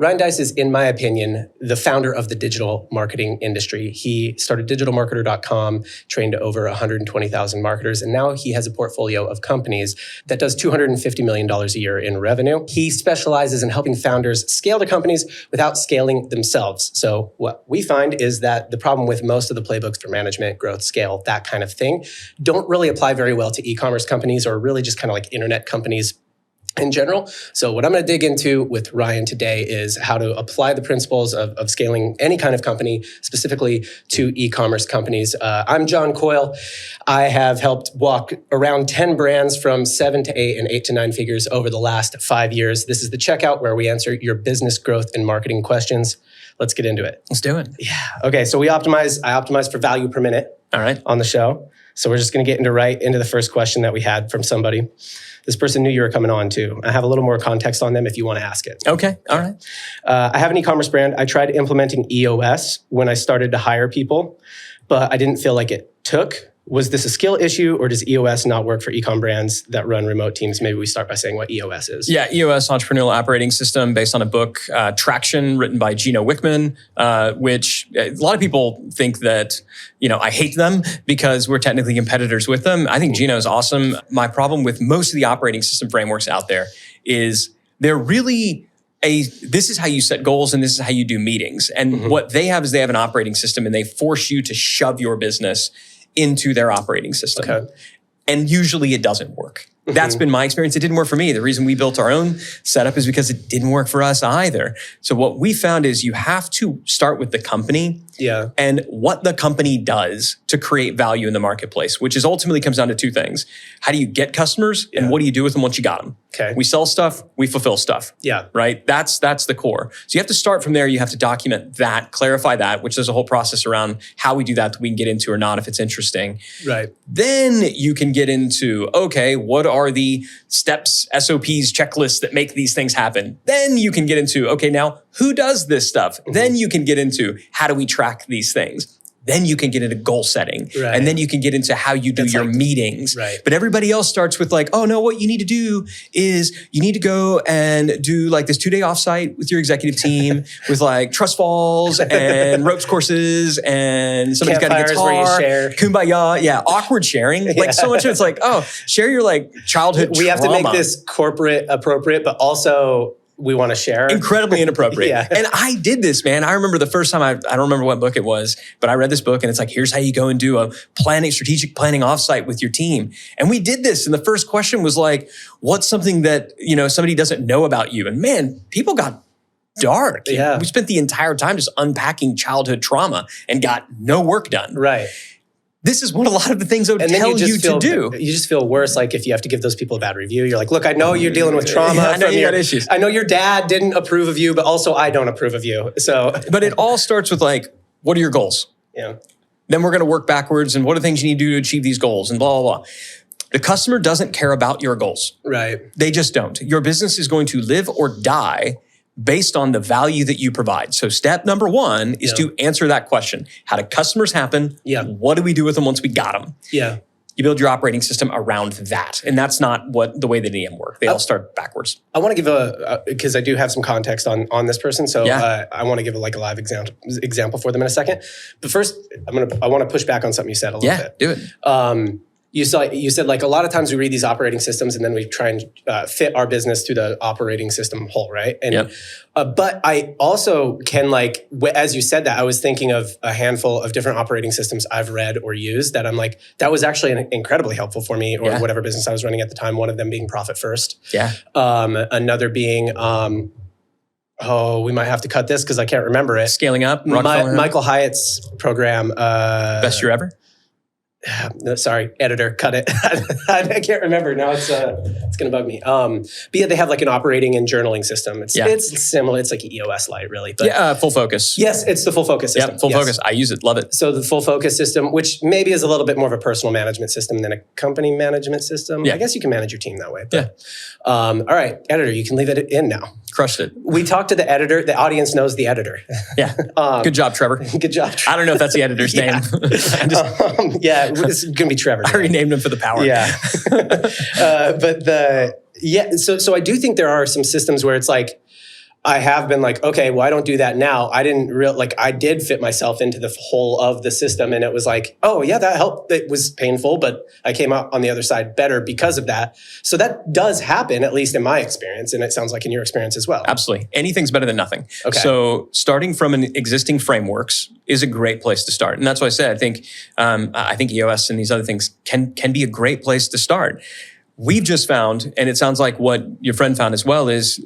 Ryan Deiss is, in my opinion, the founder of the digital marketing industry. He started DigitalMarketer.com, trained over 120,000 marketers, and now he has a portfolio of companies that does $250 million a year in revenue. He specializes in helping founders scale their companies without scaling themselves. So what we find is that the problem with most of the playbooks for management, growth, scale, that kind of thing, don't really apply very well to e-commerce companies or really just kind of like internet companies in general. So what I'm going to dig into with Ryan today is how to apply the principles of scaling any kind of company, specifically to e-commerce companies. I'm John Coyle. I have helped walk around 10 brands from 7 to 8 and 8 to 9 figures over the last 5 years. This is the checkout where we answer your business growth and marketing questions. Let's get into it. Let's do it. Yeah. Okay. So I optimize for value per minute. All right. On the show. So we're just going to get right into the first question that we had from somebody. This person knew you were coming on too. I have a little more context on them if you want to ask it. Okay. All right. I have an e-commerce brand. I tried implementing EOS when I started to hire people, but I didn't feel like it took. Was this a skill issue or does EOS not work for e-com brands that run remote teams? Maybe we start by saying what EOS is. Yeah, EOS, Entrepreneurial Operating System, based on a book, Traction, written by Gino Wickman, which a lot of people think that, I hate them because we're technically competitors with them. I think Gino is awesome. My problem with most of the operating system frameworks out there is they're really this is how you set goals and this is how you do meetings. And what they have is they have an operating system and they force you to shove your business into their operating system. Okay. And usually it doesn't work. That's been my experience. It didn't work for me. The reason we built our own setup is because it didn't work for us either. So what we found is you have to start with the company and what the company does to create value in the marketplace, which is ultimately comes down to two things. How do you get customers and what do you do with them once you got them? Okay. We sell stuff, we fulfill stuff. Yeah. Right? That's the core. So you have to start from there. You have to document that, clarify that, which there's a whole process around how we do that we can get into or not if it's interesting. Right. Then you can get into, okay, what are the steps, SOPs, checklists that make these things happen? Then you can get into, okay, now who does this stuff? Then you can get into how do we track these things? Then you can get into goal setting. Right. And then you can get into how you do your meetings. Right. But everybody else starts with like, oh no, what you need to do is you need to go and do like this 2-day offsite with your executive team with like trust falls and ropes courses and somebody's got a guitar. Where you share. Kumbaya. Yeah. Awkward sharing. Like so much of it's like, oh, share your like childhood We trauma. have to make this corporate appropriate, but also we want to share. Incredibly inappropriate. Yeah. And I did this, man. I remember the first time, I don't remember what book it was, but I read this book and it's like, here's how you go and do a strategic planning offsite with your team. And we did this. And the first question was like, what's something that, somebody doesn't know about you? And man, people got dark. Yeah. We spent the entire time just unpacking childhood trauma and got no work done. Right. This is what a lot of the things I would tell you to do. You just feel worse, like if you have to give those people a bad review. You're like, look, I know you're dealing with trauma. I know you got issues. I know your dad didn't approve of you, but also I don't approve of you. So, but it all starts with like, what are your goals? Yeah. Then we're going to work backwards and what are the things you need to do to achieve these goals and blah, blah, blah. The customer doesn't care about your goals. Right. They just don't. Your business is going to live or die based on the value that you provide. So step number 1 is to answer that question. How do customers happen? Yeah. What do we do with them once we got them? Yeah. You build your operating system around that. And that's not the way that EM work. They all start backwards. I want to give because I do have some context on this person. So I want to give a live example for them in a second. But first, I want to push back on something you said a little bit. Yeah, do it. You said like a lot of times we read these operating systems and then we try and fit our business to the operating system whole, right? And but I also can as you said that, I was thinking of a handful of different operating systems I've read or used that I'm like, that was actually incredibly helpful for me or whatever business I was running at the time. One of them being Profit First. Yeah. Another being we might have to cut this because I can't remember it. Scaling Up. Michael Hyatt's program. Best Year Ever. No, sorry, editor, cut it. I can't remember now. It's going to bug me. But yeah, they have like an operating and journaling system. It's similar. It's like EOS Lite, really. But Full Focus. Yes, it's the Full Focus system. Yeah, Full Focus. I use it. Love it. So the Full Focus system, which maybe is a little bit more of a personal management system than a company management system. Yeah. I guess you can manage your team that way. But, all right, editor, you can leave it in now. Crushed it. We talked to the editor. The audience knows the editor. Yeah. Good job, Trevor. Good job. I don't know if that's the editor's name. It's going to be Trevor. I renamed him for the power. Yeah. So I do think there are some systems where it's like, I have been like, okay, well, I don't do that now. I did fit myself into the whole of the system, and it was like, oh yeah, that helped. It was painful, but I came out on the other side better because of that. So that does happen, at least in my experience, and it sounds like in your experience as well. Absolutely. Anything's better than nothing. Okay. So starting from an existing frameworks is a great place to start. And that's why I said, I think EOS and these other things can be a great place to start. We've just found, and it sounds like what your friend found as well, is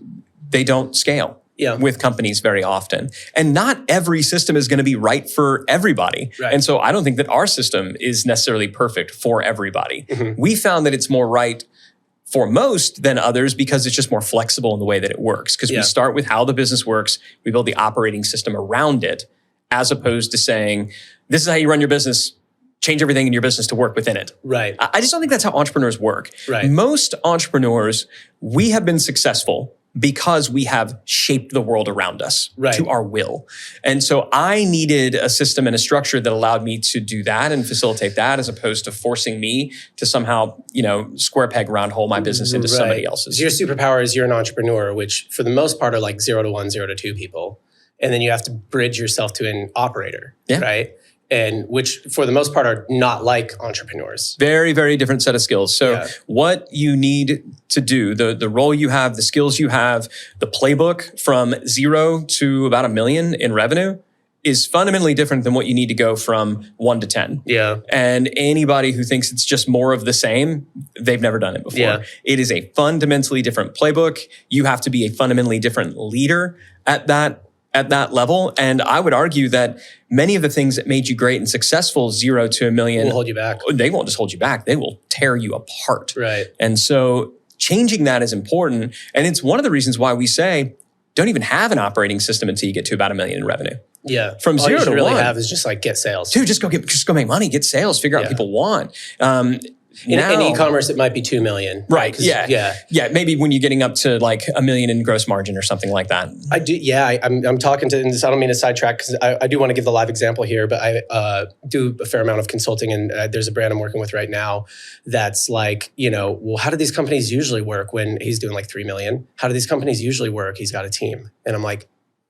they don't scale with companies very often. And not every system is going to be right for everybody. Right. And so I don't think that our system is necessarily perfect for everybody. Mm-hmm. We found that it's more right for most than others because it's just more flexible in the way that it works. Because we start with how the business works, we build the operating system around it, as opposed to saying, this is how you run your business, change everything in your business to work within it. Right. I just don't think that's how entrepreneurs work. Right. Most entrepreneurs, we have been successful because we have shaped the world around us to our will. And so I needed a system and a structure that allowed me to do that and facilitate that, as opposed to forcing me to somehow, square peg round hole my business into somebody else's. So your superpower is you're an entrepreneur, which for the most part are like 0 to 1, 0 to 2 people. And then you have to bridge yourself to an operator, right? And which for the most part are not like entrepreneurs. Very, very different set of skills. So what you need to do, the role you have, the skills you have, the playbook from 0 to about $1 million in revenue is fundamentally different than what you need to go from 1 to 10. Yeah. And anybody who thinks it's just more of the same, they've never done it before. Yeah. It is a fundamentally different playbook. You have to be a fundamentally different leader at that level. And I would argue that many of the things that made you great and successful, 0 to $1 million, will hold you back. They won't just hold you back. They will tear you apart. Right. And so changing that is important. And it's one of the reasons why we say, don't even have an operating system until you get to about $1 million in revenue. Yeah. From 0 to 1. All you really have is just like get sales. Dude, just go make money, get sales, figure out what people want. In e-commerce, it might be 2 million. Right. Yeah. Maybe when you're getting up to like $1 million in gross margin or something like that. I do. Yeah. I'm talking to, and I don't mean to sidetrack because I do want to give the live example here, but I do a fair amount of consulting, and there's a brand I'm working with right now that's like, well, how do these companies usually work when he's doing like 3 million? How do these companies usually work? He's got a team. And I'm like,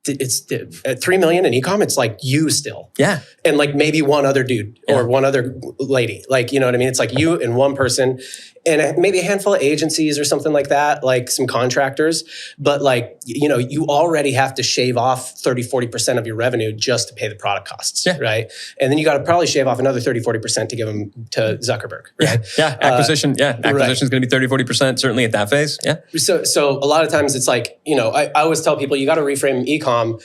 it's at 3 million in e-com, it's like you still. Yeah. And like maybe one other dude or one other lady. Like, you know what I mean? It's like you and one person and maybe a handful of agencies or something like that, like some contractors. But like, you already have to shave off 30-40% of your revenue just to pay the product costs, right? And then you got to probably shave off another 30-40% to give them to Zuckerberg, right? Yeah. Acquisition is going to be 30-40% certainly at that phase. Yeah. So a lot of times it's like, I always tell people you got to reframe e-com.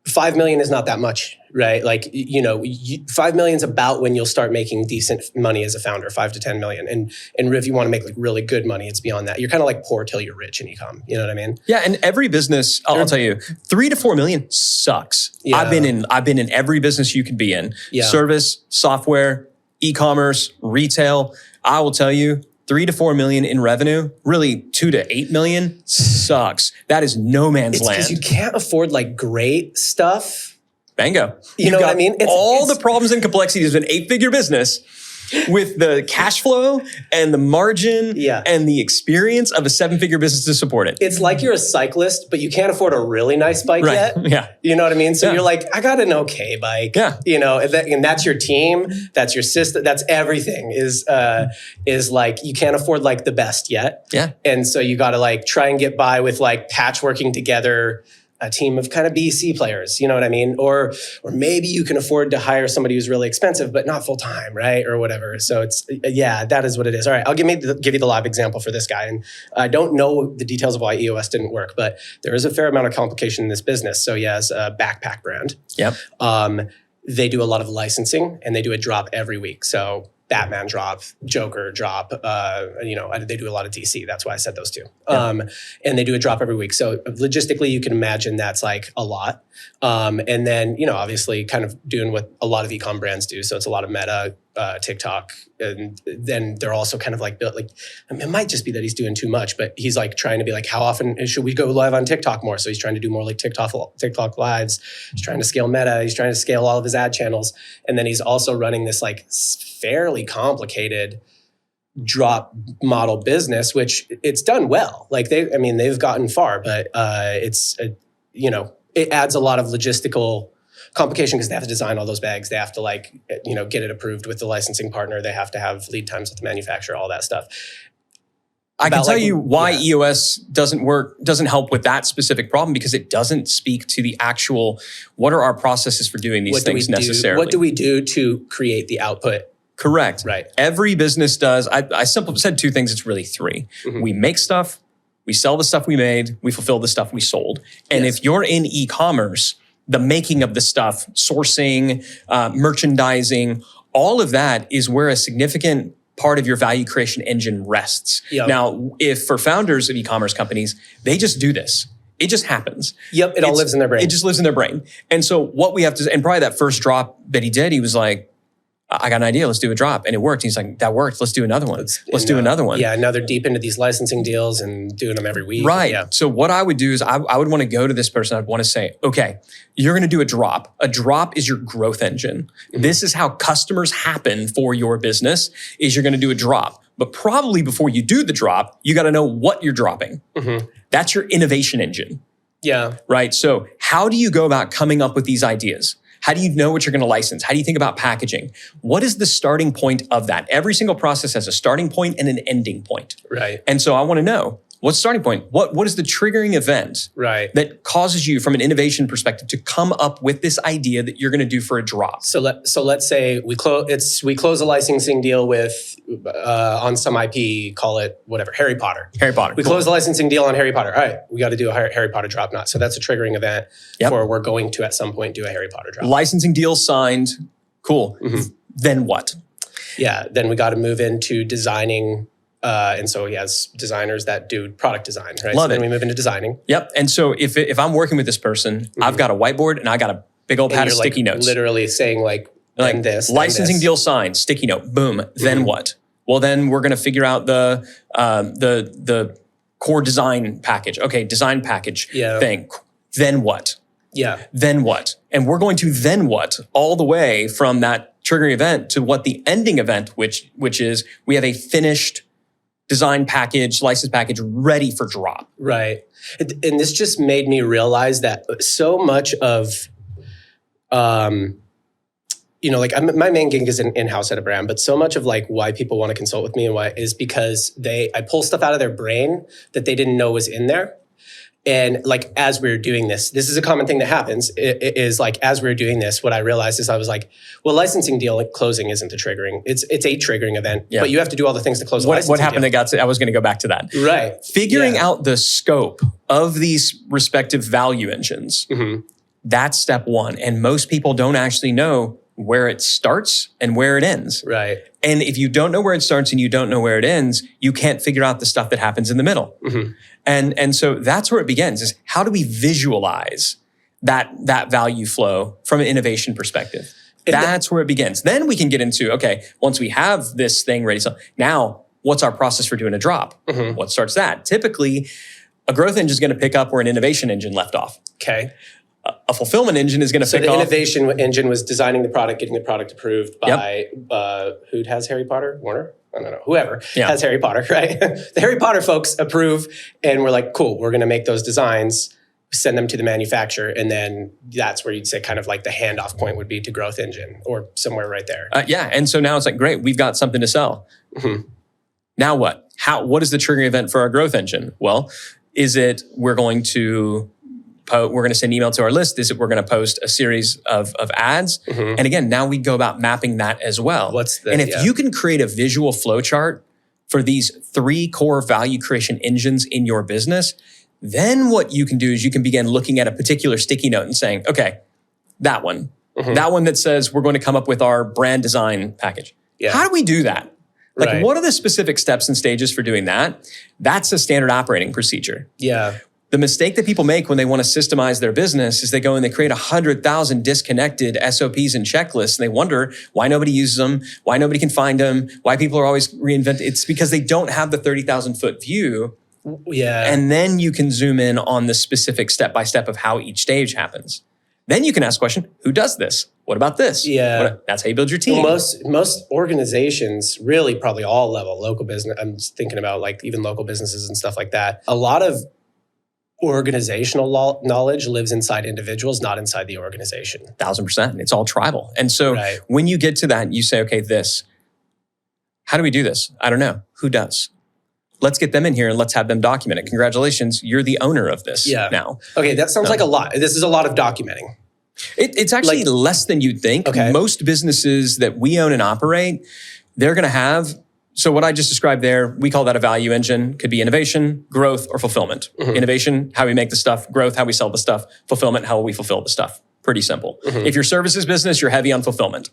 5 million is not that much, right? Like, 5 million is about when you'll start making decent money as a founder, 5 to 10 million. And if you want to make like really good money, it's beyond that. You're kind of like poor till you're rich in e-com. You know what I mean? Yeah. And every business, I'll tell you, 3 to 4 million sucks. Yeah. I've been in every business you could be in. Yeah. Service, software, e-commerce, retail. I will tell you, 3 to 4 million in revenue, really 2 to 8 million sucks. That is no man's land. Because you can't afford like great stuff. Bingo. You know what I mean? It's the problems and complexities of an 8-figure business with the cash flow and the margin and the experience of a 7-figure business to support it. It's like you're a cyclist, but you can't afford a really nice bike yet. Yeah. You know what I mean? So you're like, I got an okay bike. Yeah. And that's your team. That's your system. That's everything is like, you can't afford like the best yet. Yeah. And so you got to like try and get by with like patchworking together a team of kind of BC players, you know what I mean? Or maybe you can afford to hire somebody who's really expensive, but not full time, right? Or whatever. So that is what it is. All right, I'll give you the live example for this guy. And I don't know the details of why EOS didn't work, but there is a fair amount of complication in this business. So he has a backpack brand. Yep. They do a lot of licensing and they do a drop every week. So Batman drop, Joker drop, they do a lot of DC. That's why I said those two. Yeah. And they do a drop every week. So logistically, you can imagine that's like a lot. And then, obviously kind of doing what a lot of e-com brands do. So it's a lot of Meta, TikTok. And then they're also kind of like built like, it might just be that he's doing too much, but he's like trying to be like, how often should we go live on TikTok more? So he's trying to do more like TikTok lives. He's trying to scale Meta. He's trying to scale all of his ad channels. And then he's also running this like fairly complicated drop model business, which it's done well. Like they've gotten far, but it adds a lot of logistical complication because they have to design all those bags. They have to get it approved with the licensing partner. They have to have lead times with the manufacturer, all that stuff. I can tell you why EOS doesn't help with that specific problem, because it doesn't speak to the actual, what are our processes for doing these things necessarily? What do we do to create the output? Correct. Right. Every business does. I simply said two things. It's really three. Mm-hmm. We make stuff, we sell the stuff we made, we fulfill the stuff we sold. And if you're in e-commerce, the making of the stuff, sourcing, merchandising, all of that is where a significant part of your value creation engine rests. Yep. Now, if for founders of e-commerce companies, they just do this. It just happens. Yep, it all lives in their brain. It just lives in their brain. And so what we have to, and probably that first drop that he did, he was like, I got an idea, let's do a drop. And it worked. He's like, that worked, let's do another one. Let's do another one. Yeah, now they're deep into these licensing deals and doing them every week. Right. Yeah. So what I would do is I would want to go to this person. I'd want to say, okay, you're going to do a drop. A drop is your growth engine. Mm-hmm. This is how customers happen for your business, is you're going to do a drop. But probably before you do the drop, you got to know what you're dropping. Mm-hmm. That's your innovation engine. Yeah. Right. So how do you go about coming up with these ideas? How do you know what you're going to license? How do you think about packaging? What is the starting point of that? Every single process has a starting point and an ending point. Right. And so I want to know, what's the starting point? What is the triggering event that causes you from an innovation perspective to come up with this idea that you're going to do for a drop? So let's say we close a licensing deal with on some IP, call it whatever, Harry Potter. We close the licensing deal on Harry Potter. All right, we got to do a Harry Potter drop now. So that's a triggering event for we're going to at some point do a Harry Potter drop. Licensing deal signed. Cool. Mm-hmm. Then what? Yeah, then we got to move into designing. And so he has designers that do product design, right? Love it. Then we move into designing. Yep. And so if I'm working with this person, mm-hmm. I've got a whiteboard and I got a big old pad of sticky notes. Literally saying then this. Licensing deal signed, sticky note, boom. Mm-hmm. Then what? Well, then we're going to figure out the core design package. Okay, design package thing. Then what? Yeah. Then what? And we're going to then what all the way from that triggering event to what the ending event, which is we have a finished design package, license package ready for drop. Right. And this just made me realize that so much of, my main gig is in-house at a brand, but so much of why people want to consult with me and why is because I pull stuff out of their brain that they didn't know was in there. And as we were doing this is a common thing that happens. It is as we were doing this, what I realized is I was like, well, licensing deal closing isn't a triggering. It's a triggering event, but you have to do all the things to close. What happened? I was going to go back to that. Right. Figuring out the scope of these respective value engines. Mm-hmm. That's step one. And most people don't actually know where it starts and where it ends. Right. And if you don't know where it starts and you don't know where it ends, you can't figure out the stuff that happens in the middle. Mm-hmm. And so that's where it begins, is how do we visualize that value flow from an innovation perspective? That's where it begins. Then we can get into, okay, once we have this thing ready, so now what's our process for doing a drop? Mm-hmm. What starts that? Typically, a growth engine is going to pick up where an innovation engine left off. Okay. A fulfillment engine is going to pick up. So the innovation engine was designing the product, getting the product approved by who has Harry Potter? Warner? I don't know. Whoever has Harry Potter, right? The Harry Potter folks approve, and we're like, cool, we're going to make those designs, send them to the manufacturer, and then that's where you'd say kind of the handoff point would be to growth engine or somewhere right there. And so now it's great, we've got something to sell. Mm-hmm. Now what? What is the triggering event for our growth engine? Well, is it we're going to send email to our list? Is it we're going to post a series of ads? Mm-hmm. And again, now we go about mapping that as well. And if you can create a visual flow chart for these three core value creation engines in your business, then what you can do is you can begin looking at a particular sticky note and saying, okay, that one. Mm-hmm. That one that says we're going to come up with our brand design package. Yeah. How do we do that? What are the specific steps and stages for doing that? That's a standard operating procedure. Yeah. The mistake that people make when they want to systemize their business is they go and they create 100,000 disconnected SOPs and checklists, and they wonder why nobody uses them, why nobody can find them, why people are always reinventing. It's because they don't have the 30,000 foot view. Yeah. And then you can zoom in on the specific step-by-step of how each stage happens. Then you can ask the question, who does this? What about this? Yeah. That's how you build your team. Well, most organizations, really probably all level, local business, I'm just thinking about even local businesses and stuff like that. A lot of organizational knowledge lives inside individuals, not inside the organization. 1000%. It's all tribal. And so Right. when you get to that, you say, okay, how do we do this? I don't know. Who does? Let's get them in here and let's have them document it. Congratulations, you're the owner of this now. Okay, that sounds like a lot. This is a lot of documenting. It's actually less than you'd think. Okay. Most businesses that we own and operate, they're going to have, so what I just described there, we call that a value engine. Could be innovation, growth, or fulfillment. Mm-hmm. Innovation, how we make the stuff. Growth, how we sell the stuff. Fulfillment, how we fulfill the stuff. Pretty simple. Mm-hmm. If you're services business, you're heavy on fulfillment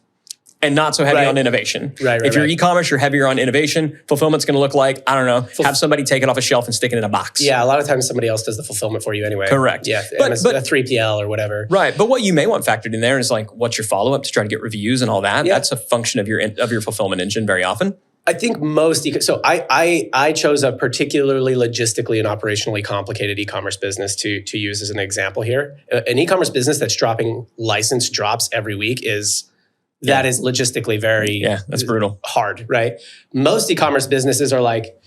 and not so heavy on innovation. If you're e-commerce, you're heavier on innovation. Fulfillment's going to look like, I don't know, have somebody take it off a shelf and stick it in a box. Yeah, a lot of times somebody else does the fulfillment for you anyway. Correct. Yeah, but a 3PL or whatever. Right, but what you may want factored in there is like, what's your follow-up to try to get reviews and all that? Yeah. That's a function of your fulfillment engine very often. I think most, so I chose a particularly logistically and operationally complicated e-commerce business to use as an example here. An e-commerce business that's dropping license drops every week that is logistically very that's brutal. Hard, right? Most e-commerce businesses are like,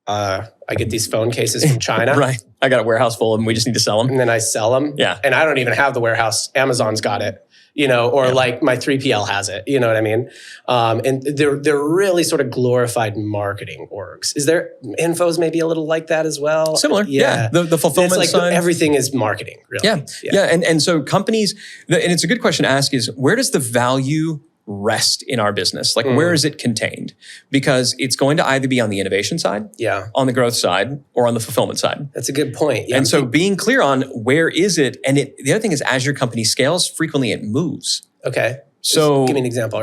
I get these phone cases from China. Right. I got a warehouse full of them. We just need to sell them. And then I sell them. Yeah. And I don't even have the warehouse. Amazon's got it. Or like my 3PL has it, you know what I mean? And they're really sort of glorified marketing orgs. Is there Info's maybe a little like that as well? Similar, yeah. The fulfillment it's like side. Everything is marketing, really. Yeah. And so companies, and it's a good question to ask is, where does the value rest in our business? Like, where is it contained? Because it's going to either be on the innovation side, on the growth side, or on the fulfillment side. That's a good point. Yeah. And so being clear on where is it, and the other thing is, as your company scales, frequently it moves. Okay. So just give me an example.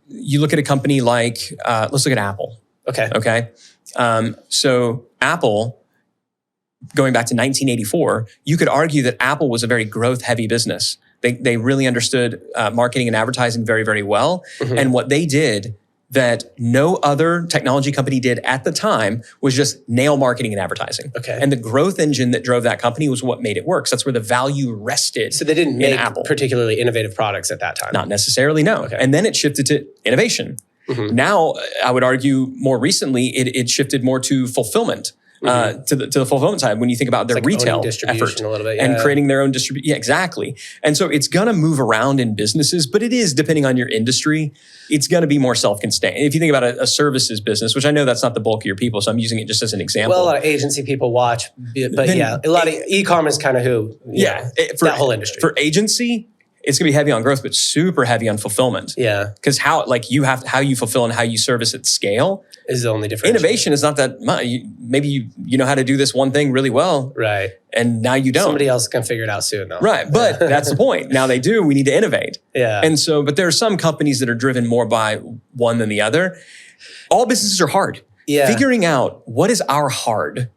You look at a company like, let's look at Apple. Okay. So Apple, going back to 1984, you could argue that Apple was a very growth-heavy business. They really understood marketing and advertising very, very well. Mm-hmm. And what they did that no other technology company did at the time was just nail marketing and advertising. Okay. And the growth engine that drove that company was what made it work. So that's where the value rested. So they didn't make Apple. Particularly innovative products at that time? Not necessarily, no. Okay. And then it shifted to innovation. Mm-hmm. Now, I would argue more recently, it shifted more to fulfillment. To the fulfillment side, when you think about their retail effort a little bit, and creating their own distribution. Yeah, exactly. And so it's going to move around in businesses, but it is, depending on your industry, it's going to be more self-contained. If you think about a services business, which I know that's not the bulk of your people, so I'm using it just as an example. Well, a lot of agency people watch, but a lot of e-commerce kind of that whole industry. For agency, it's going to be heavy on growth, but super heavy on fulfillment. Yeah. Because how you fulfill and how you service at scale is the only difference. Innovation is not that much. Maybe you know how to do this one thing really well. Right. And now you don't. Somebody else can figure it out soon, though. Right. But that's the point. Now they do. We need to innovate. Yeah. And so, but there are some companies that are driven more by one than the other. All businesses are hard. Yeah. Figuring out what is our hard,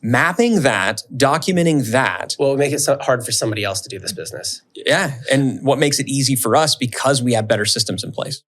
mapping that, documenting that. Well, it would make it so hard for somebody else to do this business. Yeah. And what makes it easy for us because we have better systems in place.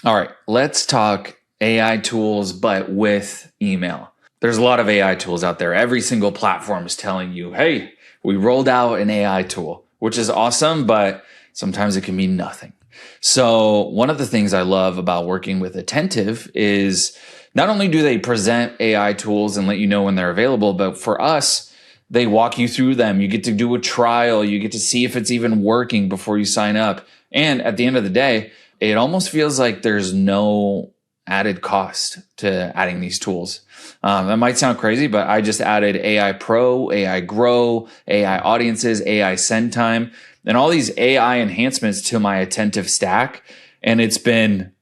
All right. Let's talk AI tools, but with email. There's a lot of AI tools out there. Every single platform is telling you, hey, we rolled out an AI tool, which is awesome, but sometimes it can mean nothing. So one of the things I love about working with Attentive is not only do they present AI tools and let you know when they're available, but for us, they walk you through them. You get to do a trial. You get to see if it's even working before you sign up. And at the end of the day, it almost feels like there's no added cost to adding these tools. That might sound crazy, but I just added AI Pro, AI Grow, AI Audiences, AI Send Time, and all these AI enhancements to my Attentive stack. And it's been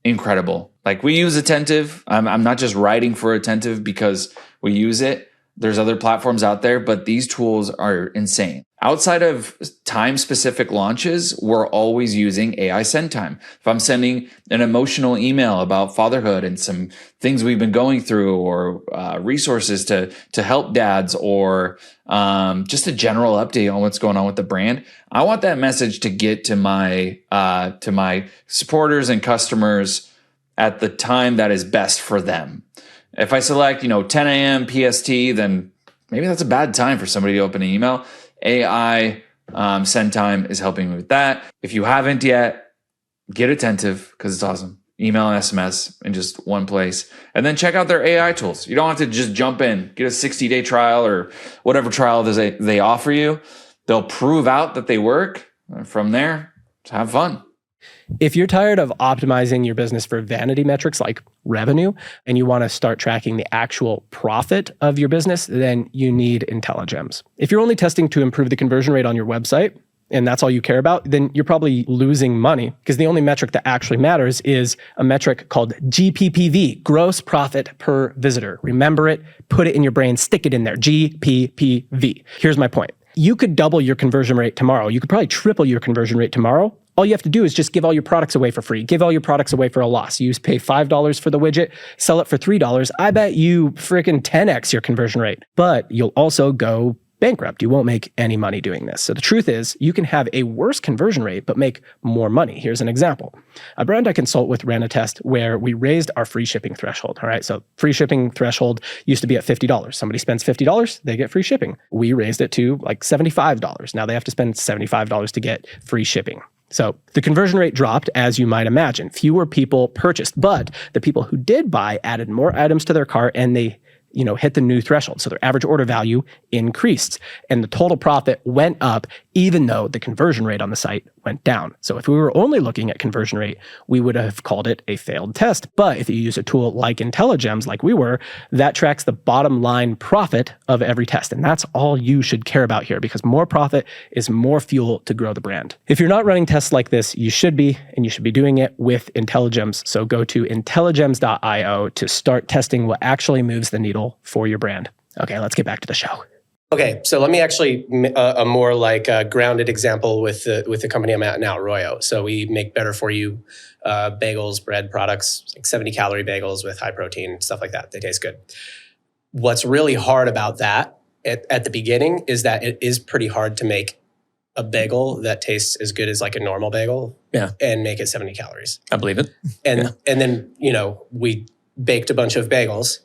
incredible. Like, we use Attentive. I'm not just writing for Attentive because we use it. There's other platforms out there, but these tools are insane. Outside of time-specific launches, we're always using AI Send Time. If I'm sending an emotional email about fatherhood and some things we've been going through, or resources to help dads, or just a general update on what's going on with the brand, I want that message to get to my supporters and customers at the time that is best for them. If I select, 10 a.m. PST, then maybe that's a bad time for somebody to open an email. AI Send Time is helping me with that. If you haven't yet, get Attentive because it's awesome. email and SMS in just one place. And then check out their AI tools. You don't have to just jump in, get a 60-day trial or whatever trial they offer you. They'll prove out that they work. And from there, have fun. If you're tired of optimizing your business for vanity metrics like revenue, and you want to start tracking the actual profit of your business, then you need IntelliGems. If you're only testing to improve the conversion rate on your website, and that's all you care about, then you're probably losing money, because the only metric that actually matters is a metric called GPPV, gross profit per visitor. Remember it, put it in your brain, stick it in there, GPPV. Here's my point. You could double your conversion rate tomorrow. You could probably triple your conversion rate tomorrow. All you have to do is just give all your products away for free. Give all your products away for a loss. You pay $5 for the widget, sell it for $3. I bet you freaking 10x your conversion rate. But you'll also go bankrupt. You won't make any money doing this. So the truth is, you can have a worse conversion rate, but make more money. Here's an example. A brand I consult with ran a test where we raised our free shipping threshold. All right. So free shipping threshold used to be at $50. Somebody spends $50, they get free shipping. We raised it to like $75. Now they have to spend $75 to get free shipping. So the conversion rate dropped, as you might imagine. Fewer people purchased, but the people who did buy added more items to their cart, and they hit the new threshold. So their average order value increased, and the total profit went up, even though the conversion rate on the site went down. So if we were only looking at conversion rate, we would have called it a failed test. But if you use a tool like IntelliGems, like we were, that tracks the bottom line profit of every test. And that's all you should care about here, because more profit is more fuel to grow the brand. If you're not running tests like this, you should be, and you should be doing it with IntelliGems. So go to intelligems.io to start testing what actually moves the needle for your brand. Okay, let's get back to the show. Okay, so let me actually a more like grounded example with the company I'm at now, Royo. So we make better for you bagels, bread products, like 70-calorie bagels with high protein, stuff like that. They taste good. What's really hard about that at the beginning is that it is pretty hard to make a bagel that tastes as good as like a normal bagel, and make it 70 calories. I believe it. And then we baked a bunch of bagels.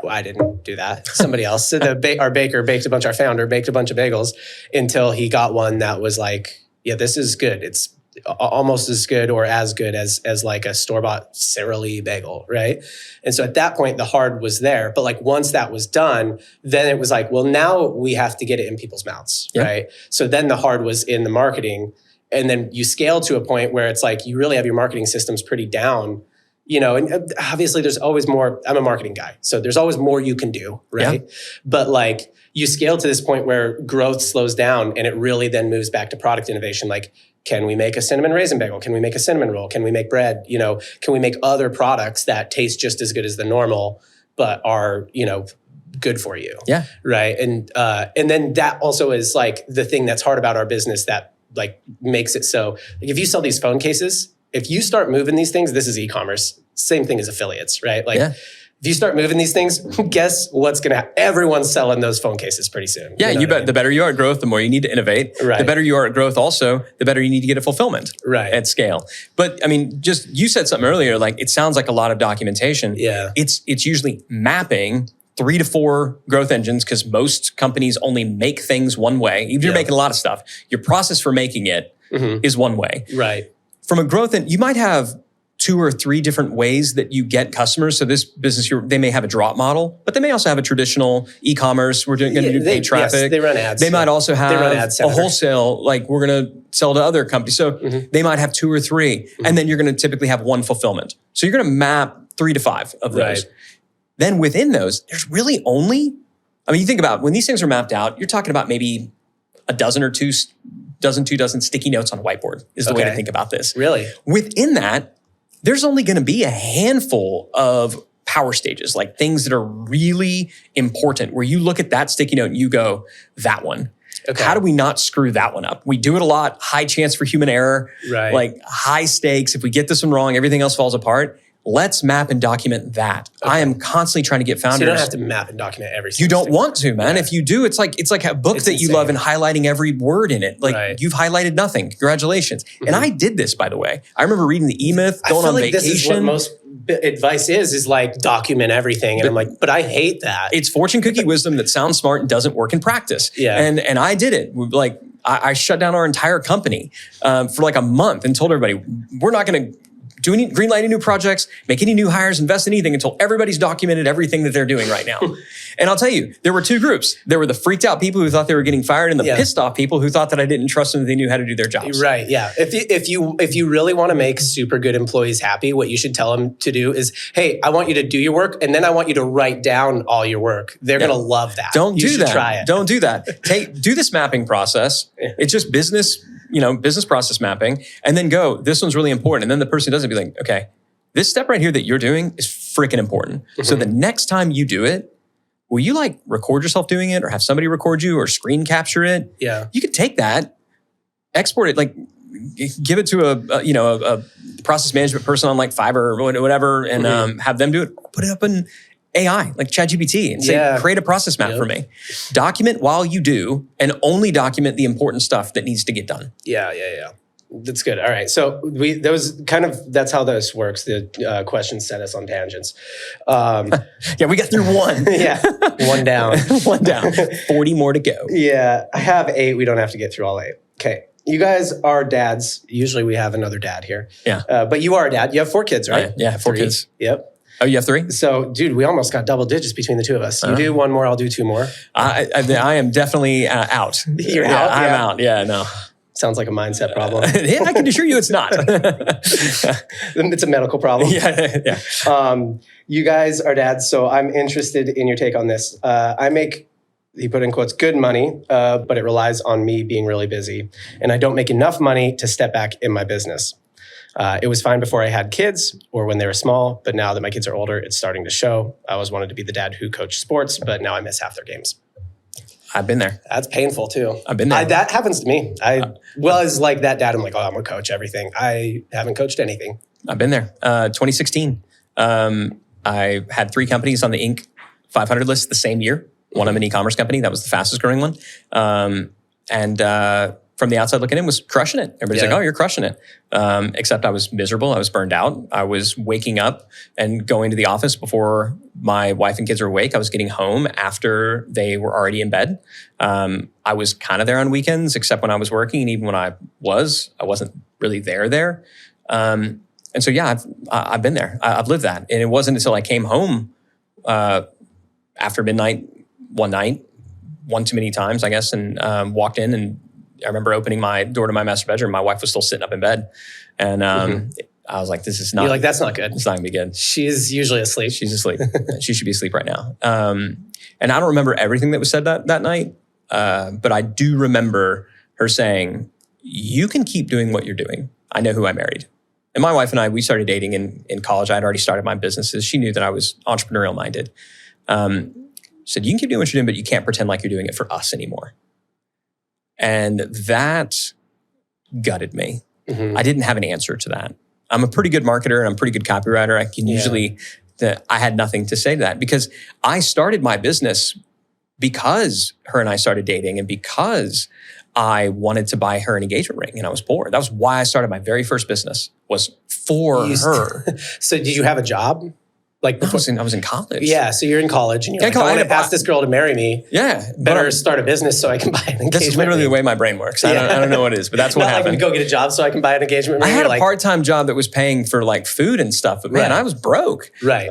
I didn't do that. Somebody else. Our baker baked a bunch. Our founder baked a bunch of bagels until he got one that was like, yeah, this is good. It's almost as good or as good as like a store-bought Sara Lee bagel, right? And so at that point, the hard was there. But like once that was done, then it was like, well, now we have to get it in people's mouths, right? So then the hard was in the marketing. And then you scale to a point where it's like you really have your marketing systems pretty down. And obviously there's always more. I'm a marketing guy, so there's always more you can do, right? Yeah. But like you scale to this point where growth slows down, and it really then moves back to product innovation. Like, can we make a cinnamon raisin bagel? Can we make a cinnamon roll? Can we make bread? Can we make other products that taste just as good as the normal, but are, good for you? Yeah. Right. And then that also is like the thing that's hard about our business that like makes it so, like if you sell these phone cases, if you start moving these things, this is e-commerce, same thing as affiliates, right? Like if you start moving these things, guess what's going to happen? Everyone's selling those phone cases pretty soon. Yeah, you bet. I mean? The better you are at growth, the more you need to innovate. Right. The better you are at growth also, the better you need to get a fulfillment at scale. But I mean, just you said something earlier, like it sounds like a lot of documentation. Yeah. It's usually mapping 3 to 4 growth engines, because most companies only make things one way. Even if you're making a lot of stuff, your process for making it is one way. Right. From a growth end, you might have 2 or 3 different ways that you get customers. So this business, they may have a drop model, but they may also have a traditional e-commerce. We're going to do paid traffic. Yes, they run ads. They might also have a wholesale, like we're going to sell to other companies. So they might have 2 or 3, and then you're going to typically have 1 fulfillment. So you're going to map 3 to 5 of those. Right. Then within those, there's really only, you think about when these things are mapped out, you're talking about maybe a dozen or 2 sticky notes on a whiteboard is the way to think about this. Really? Within that, there's only going to be a handful of power stages, like things that are really important, where you look at that sticky note and you go, that one. Okay. How do we not screw that one up? We do it a lot, high chance for human error, like high stakes. If we get this one wrong, everything else falls apart. Let's map and document that. Okay. I am constantly trying to get founders. So you don't have to map and document every single thing. You don't want to, man. Yeah. If you do, it's like a book that you love and highlighting every word in it. Like you've highlighted nothing. Congratulations. And I did this, by the way. I remember reading the E-Myth, going on vacation. This is what most advice is like document everything. And I'm like, but I hate that. It's fortune cookie wisdom that sounds smart and doesn't work in practice. Yeah. And I did it. Like I shut down our entire company for like a month and told everybody, we're not going to green light any new projects, make any new hires, invest in anything until everybody's documented everything that they're doing right now. And I'll tell you, there were two groups. There were the freaked out people who thought they were getting fired and the pissed off people who thought that I didn't trust them that they knew how to do their jobs. Right. Yeah. If you really want to make super good employees happy, what you should tell them to do is, hey, I want you to do your work, and then I want you to write down all your work. They're going to love that. Don't do that. Try it. Don't do that. Do this mapping process. It's just business process mapping, and then go, this one's really important. And then the person does it, be like, okay, this step right here that you're doing is freaking important. So the next time you do it, will you like record yourself doing it or have somebody record you or screen capture it? Yeah. You could take that, export it, like give it to a process management person on like Fiverr or whatever, and have them do it. Put it up in AI, like ChatGPT, and say, create a process map for me. Document while you do, and only document the important stuff that needs to get done. Yeah. That's good. All right. So that's how this works. The questions set us on tangents. Yeah, we got through one. One down. 40 more to go. Yeah, I have 8. We don't have to get through all 8. Okay. You guys are dads. Usually we have another dad here. Yeah. But you are a dad. You have 4 kids, right? Yeah, 4 kids. Yep. Oh, you have 3? So, dude, we almost got double digits between the two of us. You do 1 more, I'll do 2 more. I am definitely out. You're out? I'm out. Yeah, no. Sounds like a mindset problem. I can assure you it's not. It's a medical problem. Yeah. You guys are dads, so I'm interested in your take on this. I make, he put in quotes, good money, but it relies on me being really busy. And I don't make enough money to step back in my business. It was fine before I had kids or when they were small, but now that my kids are older, it's starting to show. I always wanted to be the dad who coached sports, but now I miss half their games. I've been there. That's painful too. I've been there. That happens to me. I was like that dad. I'm like, oh, I'm going to coach everything. I haven't coached anything. I've been there. 2016. I had 3 companies on the Inc. 500 list the same year. One of an e-commerce company. That was the fastest growing one. From the outside looking in, was crushing it. Everybody's like, oh, you're crushing it. Except I was miserable. I was burned out. I was waking up and going to the office before my wife and kids were awake. I was getting home after they were already in bed. I was kind of there on weekends, except when I was working. And even when I wasn't really there. And so, yeah, I've been there. I've lived that. And it wasn't until I came home after midnight one night, one too many times, I guess, and walked in, and I remember opening my door to my master bedroom. My wife was still sitting up in bed. And I was like, this is not... You're like, that's not good. It's not going to be good. She's usually asleep. She's asleep. She should be asleep right now. And I don't remember everything that was said that night, but I do remember her saying, you can keep doing what you're doing. I know who I married. And my wife and I, we started dating in college. I'd already started my businesses. She knew that I was entrepreneurial minded. She said, you can keep doing what you're doing, but you can't pretend like you're doing it for us anymore. And that gutted me. I didn't have an answer to that. I'm a pretty good marketer and I'm a pretty good copywriter. I can usually, I had nothing to say to that because I started my business because her and I started dating and because I wanted to buy her an engagement ring and I was bored. That was why I started my very first business, was for her. So did you have a job? Like I was in college. Yeah, so you're in college and you're like, I want to ask this girl to marry me. Yeah. Better start a business so I can buy an engagement That's literally ring. the way my brain works. I don't know what it is, but that's what happened. Like, go get a job so I can buy an engagement ring. I had a part-time job that was paying for like food and stuff, but man, I was broke. Right.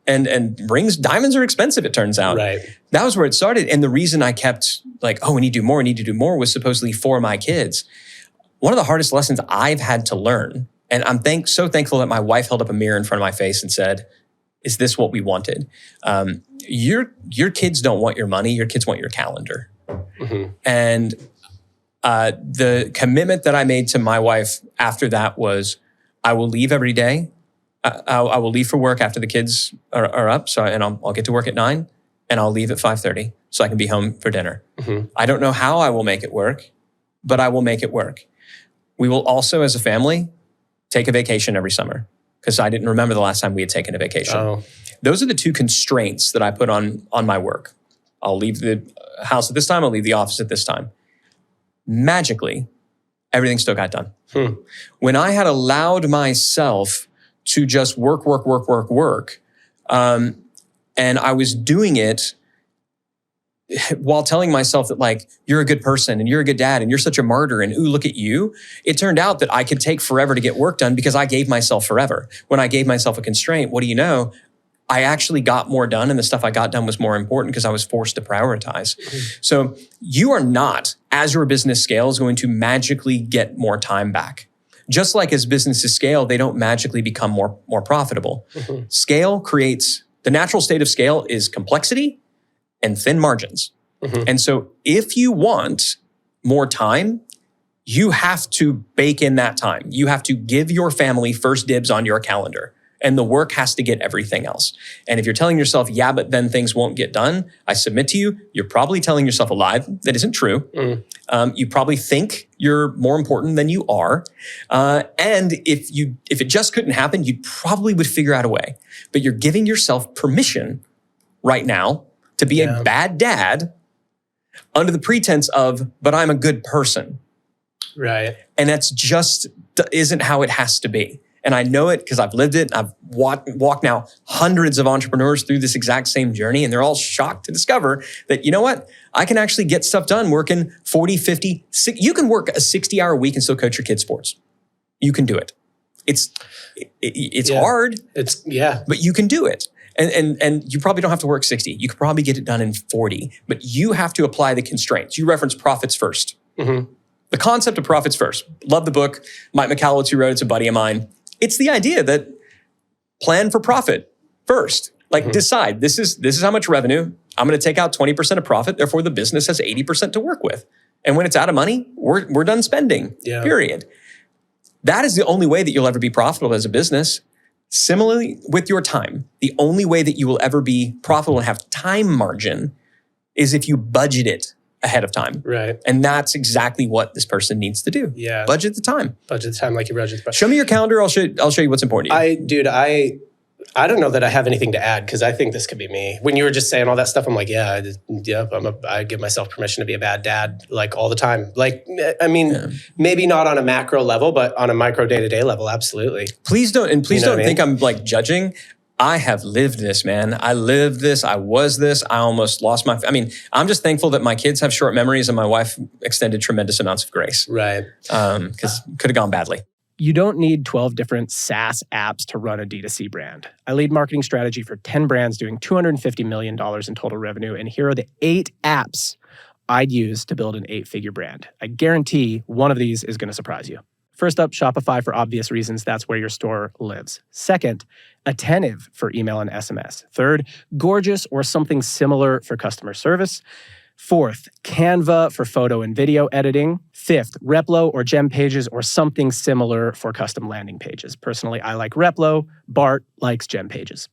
And rings, diamonds are expensive, it turns out. Right. That was where it started. And the reason I kept like, oh, we need to do more was supposedly for my kids. One of the hardest lessons I've had to learn, and I'm so thankful that my wife held up a mirror in front of my face and said, is this what we wanted? Your kids don't want your money. Your kids want your calendar. And the commitment that I made to my wife after that was, I will leave every day. I will leave for work after the kids are up. And I'll get to work at 9 and I'll leave at 5:30 so I can be home for dinner. I don't know how I will make it work, but I will make it work. We will also, as a family, take a vacation every summer. Because I didn't remember the last time we had taken a vacation. Oh. Those are the 2 constraints that I put on my work. I'll leave the house at this time. I'll leave the office at this time. Magically, everything still got done. When I had allowed myself to just work, and I was doing it while telling myself that like, you're a good person and you're a good dad and you're such a martyr and ooh, look at you, it turned out that I could take forever to get work done because I gave myself forever. When I gave myself a constraint, what do you know? I actually got more done, and the stuff I got done was more important because I was forced to prioritize. So you are not, as your business scales, going to magically get more time back. Just like as businesses scale, they don't magically become more profitable. Scale creates, the natural state of scale is complexity and thin margins. And so if you want more time, you have to bake in that time. You have to give your family first dibs on your calendar. And the work has to get everything else. And if you're telling yourself, yeah, but then things won't get done, I submit to you, you're probably telling yourself a lie that isn't true. You probably think you're more important than you are. And if it just couldn't happen, you probably would figure out a way. But you're giving yourself permission right now to be a bad dad under the pretense of, but I'm a good person. Right. And that's just isn't how it has to be. And I know it because I've lived it. I've walked now hundreds of entrepreneurs through this exact same journey, and they're all shocked to discover that, you know what? I can actually get stuff done working 40, 50, 60. You can work a 60-hour week and still coach your kids' sports. You can do it. It's hard. But you can do it. And you probably don't have to work 60. You could probably get it done in 40, but you have to apply the constraints. You reference profits first. The concept of profits first. Love the book. Mike Michalowicz, who wrote, it's a buddy of mine. It's the idea that plan for profit first. Like decide, this is how much revenue. I'm going to take out 20% of profit. Therefore, the business has 80% to work with. And when it's out of money, we're done spending, period. That is the only way that you'll ever be profitable as a business. Similarly, with your time, the only way that you will ever be profitable and have time margin is if you budget it ahead of time. Right. And that's exactly what this person needs to do. Yeah. Budget the time. Budget the time like you budget the budget. Show me your calendar. I'll show you what's important to you. I don't know that I have anything to add because I think this could be me. When you were just saying all that stuff, I'm like, I give myself permission to be a bad dad like all the time. Like, I mean, maybe not on a macro level, but on a micro day-to-day level, absolutely. Please don't think I'm like judging. I have lived this, man. I lived this. I was this. I almost lost I'm just thankful that my kids have short memories and my wife extended tremendous amounts of grace. Right. Because could have gone badly. You don't need 12 different SaaS apps to run a D2C brand. I lead marketing strategy for 10 brands doing $250 million in total revenue. And here are the 8 apps I'd use to build an 8-figure brand. I guarantee one of these is going to surprise you. First up, Shopify for obvious reasons. That's where your store lives. Second, Attentive for email and SMS. Third, Gorgeous or something similar for customer service. Fourth, Canva for photo and video editing. Fifth, Replo or Gem Pages or something similar for custom landing pages. Personally, I like Replo. Bart likes Gem Pages.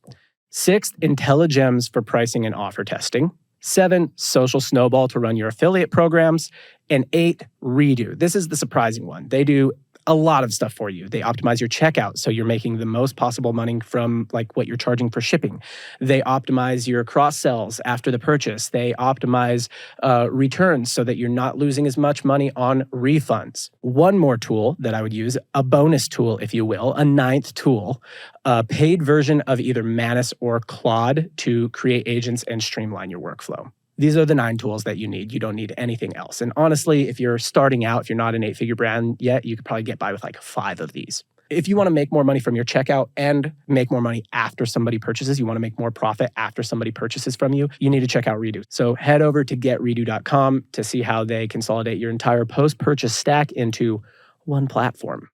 Sixth, IntelliGems for pricing and offer testing. 7, Social Snowball to run your affiliate programs. And 8, Redo. This is the surprising one. They do a lot of stuff for you. They optimize your checkout so you're making the most possible money from like what you're charging for shipping. They optimize your cross sells after the purchase. They optimize returns so that you're not losing as much money on refunds. One more tool that I would use, a bonus tool, if you will, a 9th tool, a paid version of either Manus or Claude to create agents and streamline your workflow. These are the 9 tools that you need. You don't need anything else. And honestly, if you're starting out, if you're not an 8-figure brand yet, you could probably get by with like 5 of these. If you want to make more money from your checkout and make more money after somebody purchases, you want to make more profit after somebody purchases from you, you need to check out Redo. So head over to getredo.com to see how they consolidate your entire post-purchase stack into one platform.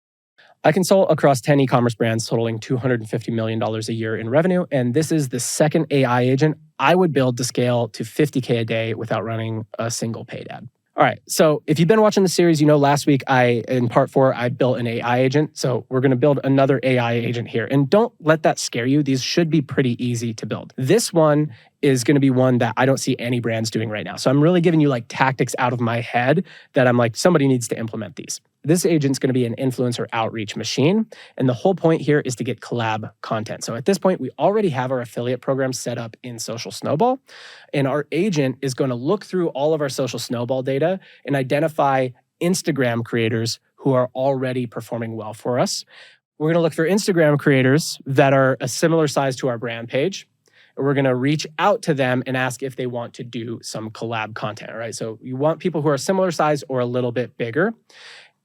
I consult across 10 e-commerce brands totaling $250 million a year in revenue, and this is the second AI agent I would build to scale to $50K a day without running a single paid ad. All right, so if you've been watching the series, you know last week in part 4, I built an AI agent. So we're going to build another AI agent here. And don't let that scare you. These should be pretty easy to build. This one is going to be one that I don't see any brands doing right now. So I'm really giving you like tactics out of my head that I'm like, somebody needs to implement these. This agent's going to be an influencer outreach machine. And the whole point here is to get collab content. So at this point, we already have our affiliate program set up in Social Snowball. And our agent is going to look through all of our Social Snowball data and identify Instagram creators who are already performing well for us. We're going to look for Instagram creators that are a similar size to our brand page. we're going to reach out to them and ask if they want to do some collab content, all right? So you want people who are similar size or a little bit bigger.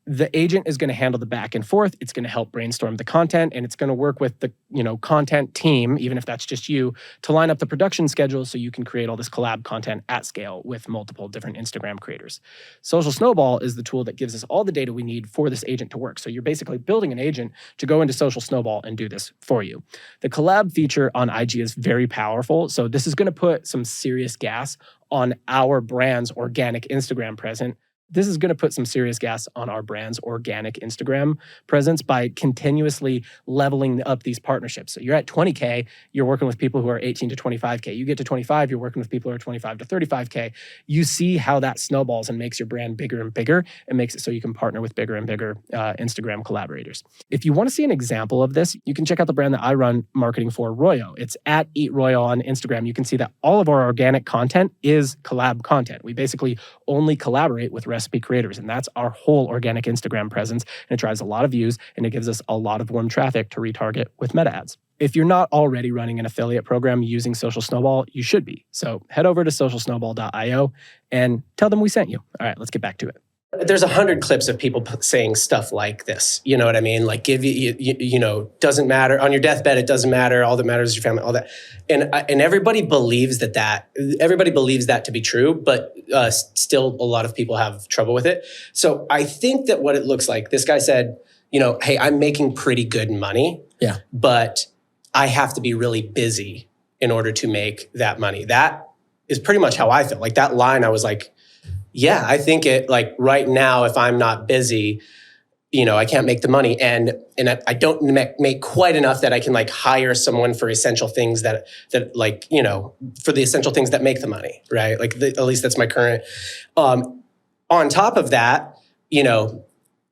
The agent is going to handle the back and forth. It's going to help brainstorm the content, and it's going to work with the content team, even if that's just you, to line up the production schedule so you can create all this collab content at scale with multiple different Instagram creators. Social Snowball is the tool that gives us all the data we need for this agent to work. So you're basically building an agent to go into Social Snowball and do this for you. The collab feature on IG is very powerful. So this is going to put some serious gas on our brand's organic Instagram presence. This is going to put some serious gas on our brand's organic Instagram presence by continuously leveling up these partnerships. So you're at 20K, you're working with people who are 18 to 25K. You get to 25, you're working with people who are 25 to 35K. You see how that snowballs and makes your brand bigger and bigger and makes it so you can partner with bigger and bigger Instagram collaborators. If you want to see an example of this, you can check out the brand that I run marketing for, Royo. It's at Eat Royo on Instagram. You can see that all of our organic content is collab content. We basically only collaborate with recipe creators, and that's our whole organic Instagram presence, and it drives a lot of views, and it gives us a lot of warm traffic to retarget with meta ads. If you're not already running an affiliate program using Social Snowball, you should be. So head over to socialsnowball.io and tell them we sent you. All right, let's get back to it. There's 100 clips of people saying stuff like this. You know what I mean? Like, doesn't matter. On your deathbed, it doesn't matter. All that matters is your family, all that. And everybody believes everybody believes that to be true, but still a lot of people have trouble with it. So I think that what it looks like, this guy said, hey, I'm making pretty good money, but I have to be really busy in order to make that money. That is pretty much how I feel. Like that line, I was like, yeah, I think it, like right now, if I'm not busy, I can't make the money. And I don't make quite enough that I can like hire someone for essential things that like, for the essential things that make the money, right? Like at least that's my current. On top of that,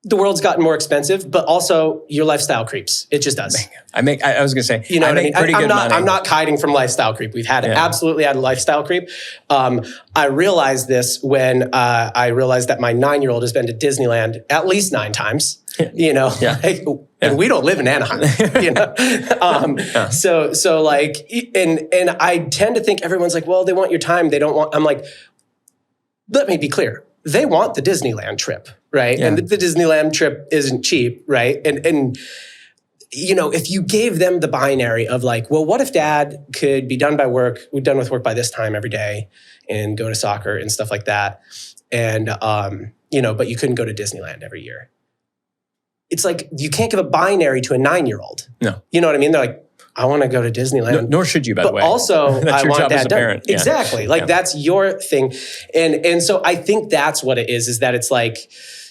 the world's gotten more expensive, but also your lifestyle creeps. It just does. I was going to say, I make pretty good money. I'm not hiding from lifestyle creep. We've absolutely had a lifestyle creep. I realized this when I realized that my 9-year-old has been to Disneyland at least 9 times, and we don't live in Anaheim, So like, and I tend to think everyone's like, well, they want your time. They don't want, I'm like, let me be clear. They want the Disneyland trip, right? Yeah. And the Disneyland trip isn't cheap, right? And if you gave them the binary of like, well, what if dad could be done with work by this time every day and go to soccer and stuff like that. And, but you couldn't go to Disneyland every year. It's like, you can't give a binary to a 9-year-old. No. You know what I mean? They're like, I want to go to Disneyland. No, nor should you, by the way. But also, I want that done. Parent. Yeah. Exactly. Like that's your thing. And so I think that's what it is that it's like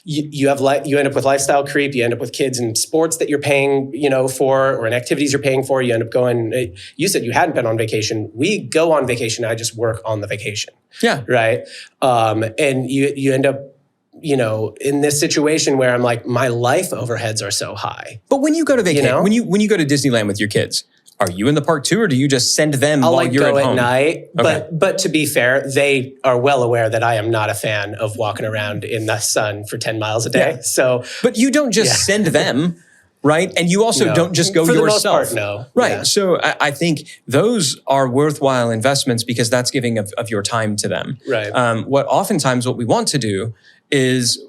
you end up with lifestyle creep, you end up with kids in sports that you're paying, for, or in activities you're paying for. You end up going, you said you hadn't been on vacation. We go on vacation. I just work on the vacation. Yeah. Right. And you end up, in this situation where I'm like, my life overheads are so high. But when you go to vacation, when you go to Disneyland with your kids, are you in the park too, or do you just send them while you're at home? I'll go at night, okay. But to be fair, they are well aware that I am not a fan of walking around in the sun for 10 miles a day. Yeah. So, but you don't just send them, right? And you also don't just go for yourself. For the most part, no. Right. Yeah. So I think those are worthwhile investments because that's giving of your time to them. Right. What we want to do is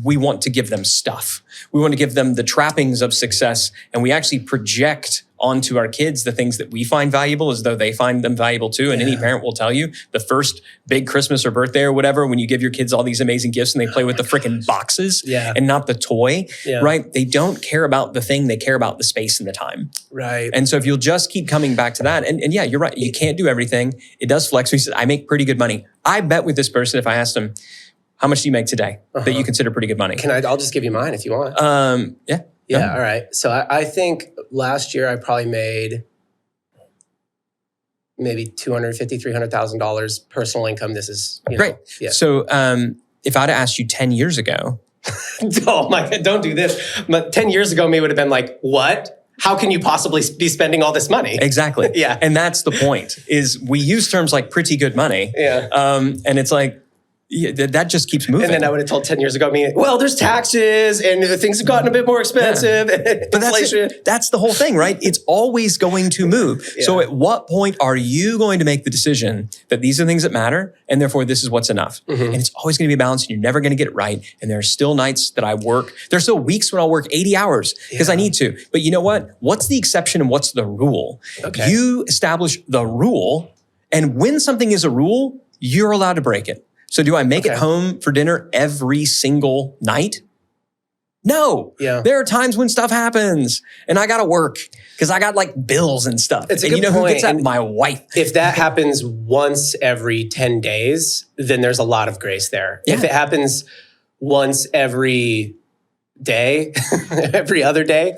we want to give them stuff. We want to give them the trappings of success, and we actually project onto our kids the things that we find valuable as though they find them valuable too. And any parent will tell you the first big Christmas or birthday or whatever, when you give your kids all these amazing gifts and they play with the freaking boxes and not the toy, right? They don't care about the thing, they care about the space and the time. Right. And so if you'll just keep coming back to that, and yeah, you're right, you can't do everything. It does flex. He said, I make pretty good money. I bet with this person, if I asked him, how much do you make today that you consider pretty good money? I'll just give you mine if you want. Yeah. Yeah. All right. So I think last year I probably made maybe $250,000, $300,000 personal income. This is great. Yeah. So if I'd asked you 10 years ago, oh my God, don't do this. But 10 years ago, me would have been like, what? How can you possibly be spending all this money? Exactly. Yeah. And that's the point, is we use terms like pretty good money. Yeah. And it's like, Yeah, that just keeps moving. And then I would have told 10 years ago, well, there's taxes and things have gotten a bit more expensive. Yeah. But that's the whole thing, right? It's always going to move. Yeah. So at what point are you going to make the decision that these are the things that matter and therefore this is what's enough? Mm-hmm. And it's always going to be balanced and you're never going to get it right. And there are still nights that I work. There's still weeks when I'll work 80 hours because I need to. But you know what? What's the exception and what's the rule? Okay. You establish the rule, and when something is a rule, you're allowed to break it. So do I make it home for dinner every single night? No. Yeah. There are times when stuff happens and I got to work because I got like bills and stuff. It's and you know who point. Gets that? My wife. If that happens once every 10 days, then there's a lot of grace there. Yeah. If it happens once every day, every other day,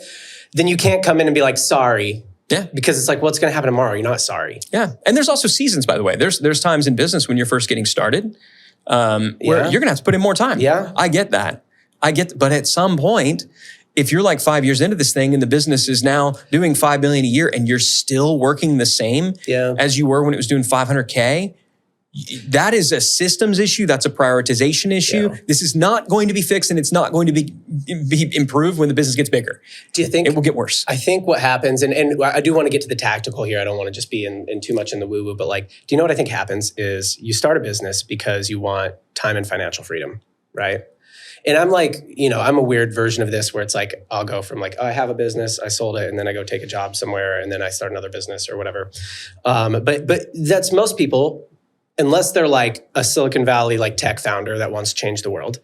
then you can't come in and be like, sorry. Yeah. Because it's like, what's going to happen tomorrow? You're not sorry. Yeah. And there's also seasons, by the way. There's times in business when you're first getting started where you're going to have to put in more time. Yeah. I get that. But at some point, if you're like 5 years into this thing and the business is now doing $5 million a year and you're still working the same as you were when it was doing 500K, that is a systems issue. That's a prioritization issue. Yeah. This is not going to be fixed and it's not going to be improved when the business gets bigger. Do you think it will get worse? I think what happens, and I do want to get to the tactical here. I don't want to just be in too much in the woo-woo, but like, do you know what I think happens is you start a business because you want time and financial freedom, right? And I'm like, I'm a weird version of this where it's like, I'll go from like, oh, I have a business, I sold it, and then I go take a job somewhere, and then I start another business or whatever. But that's most people. Unless they're like a Silicon Valley like tech founder that wants to change the world.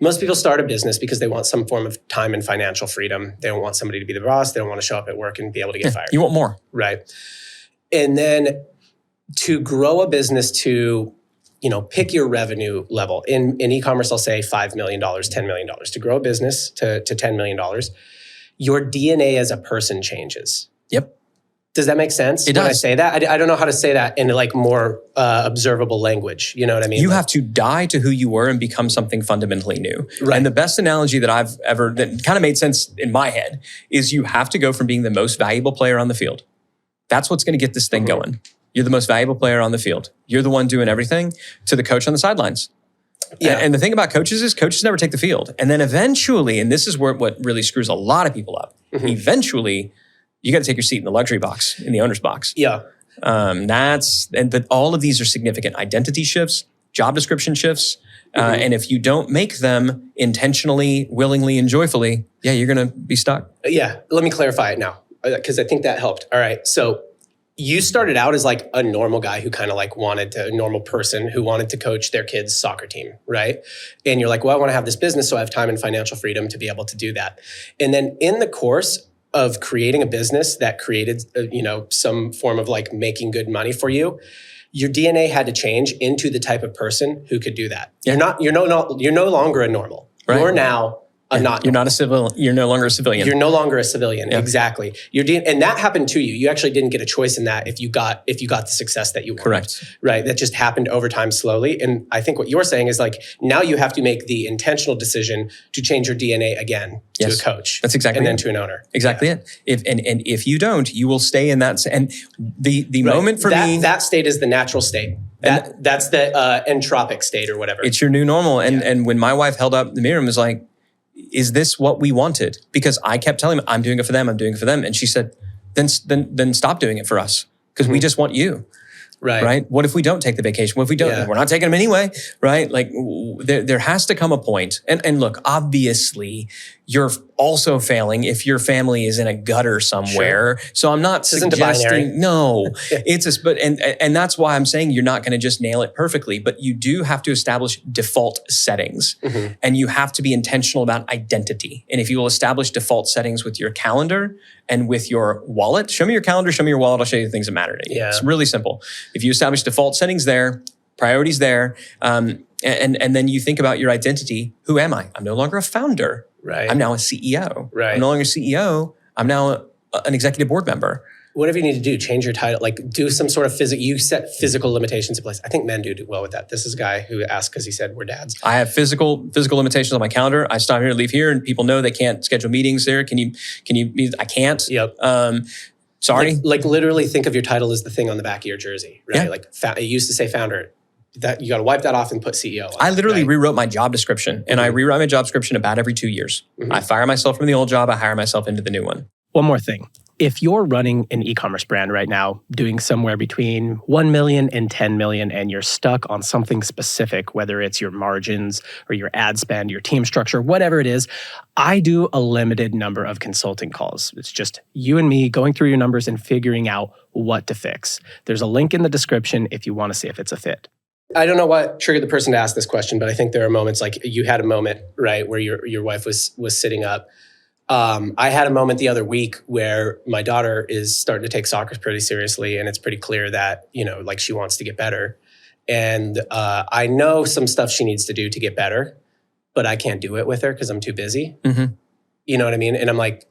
Most people start a business because they want some form of time and financial freedom. They don't want somebody to be the boss. They don't want to show up at work and be able to get fired. You want more. Right. And then to grow a business to, pick your revenue level. In e-commerce, I'll say $5 million, $10 million. To grow a business to $10 million, your DNA as a person changes. Yep. Does that make sense? It does. When I say that, I don't know how to say that in like more observable language. You know what I mean? You have to die to who you were and become something fundamentally new. Right. And the best analogy that I've ever, that kind of made sense in my head, is you have to go from being the most valuable player on the field. That's what's going to get this thing going. You're the most valuable player on the field. You're the one doing everything, to the coach on the sidelines. Yeah. And the thing about coaches is coaches never take the field. And then eventually, and this is what really screws a lot of people up, eventually, you got to take your seat in the luxury box, in the owner's box. Yeah. But all of these are significant identity shifts, job description shifts. And if you don't make them intentionally, willingly, and joyfully, you're going to be stuck. Yeah. Let me clarify it now, because I think that helped. All right. So you started out as like a normal guy who kind of like a normal person who wanted to coach their kids' soccer team, right? And you're like, well, I want to have this business so I have time and financial freedom to be able to do that. And then in the course of creating a business that created, some form of like making good money for you, your DNA had to change into the type of person who could do that. Yeah. You're no longer a normal. Right. You're now You're not a civil. You're no longer a civilian. You're no longer a civilian. Yeah. Exactly. And that happened to you. You actually didn't get a choice in that if you got the success that you wanted. Correct. Right. That just happened over time slowly. And I think what you're saying is like, now you have to make the intentional decision to change your DNA again to a coach. That's exactly and it. then to an owner. Exactly it. If you don't, you will stay in that. And the moment for me, that state is the natural state. That's the entropic state or whatever. It's your new normal. And when my wife held up the mirror and was like, is this what we wanted? Because I kept telling them, I'm doing it for them, I'm doing it for them. And she said, then stop doing it for us, because we just want you. Right. What if we don't take the vacation? What if we don't? Yeah. We're not taking them anyway. Right. Like there has to come a point. And look, obviously you're also failing if your family is in a gutter somewhere. Sure. So I'm not suggesting, no, and that's why I'm saying you're not going to just nail it perfectly, but you do have to establish default settings, and you have to be intentional about identity. And if you will establish default settings with your calendar and with your wallet, show me your calendar, show me your wallet, I'll show you the things that matter to you. Yeah. It's really simple. If you establish default settings there, priorities there, and then you think about your identity. Who am I? I'm no longer a founder. Right. I'm now a CEO. Right. I'm no longer a CEO. I'm now an executive board member. Whatever you need to do, change your title, like do some sort of you set physical limitations in place. I think men do well with that. This is a guy who asked because he said we're dads. I have physical limitations on my calendar. I stop here, leave here, and people know they can't schedule meetings there. Can you, I can't. Yep. Sorry. Like literally think of your title as the thing on the back of your jersey, right? Yeah. Like it used to say founder. That you got to wipe that off and put CEO on. I literally right? rewrote my job description, and I rewrite my job description about every 2 years. I fire myself from the old job, I hire myself into the new one. One more thing. If you're running an e-commerce brand right now, doing somewhere between 1 million and 10 million, and you're stuck on something specific, whether it's your margins or your ad spend, your team structure, whatever it is, I do a limited number of consulting calls. It's just you and me going through your numbers and figuring out what to fix. There's a link in the description if you want to see if it's a fit. I don't know what triggered the person to ask this question, but I think there are moments like you had a moment, right, where your wife was sitting up. I had a moment the other week where my daughter is starting to take soccer pretty seriously, and it's pretty clear that, like she wants to get better. And I know some stuff she needs to do to get better, but I can't do it with her because I'm too busy. You know what I mean? And I'm like,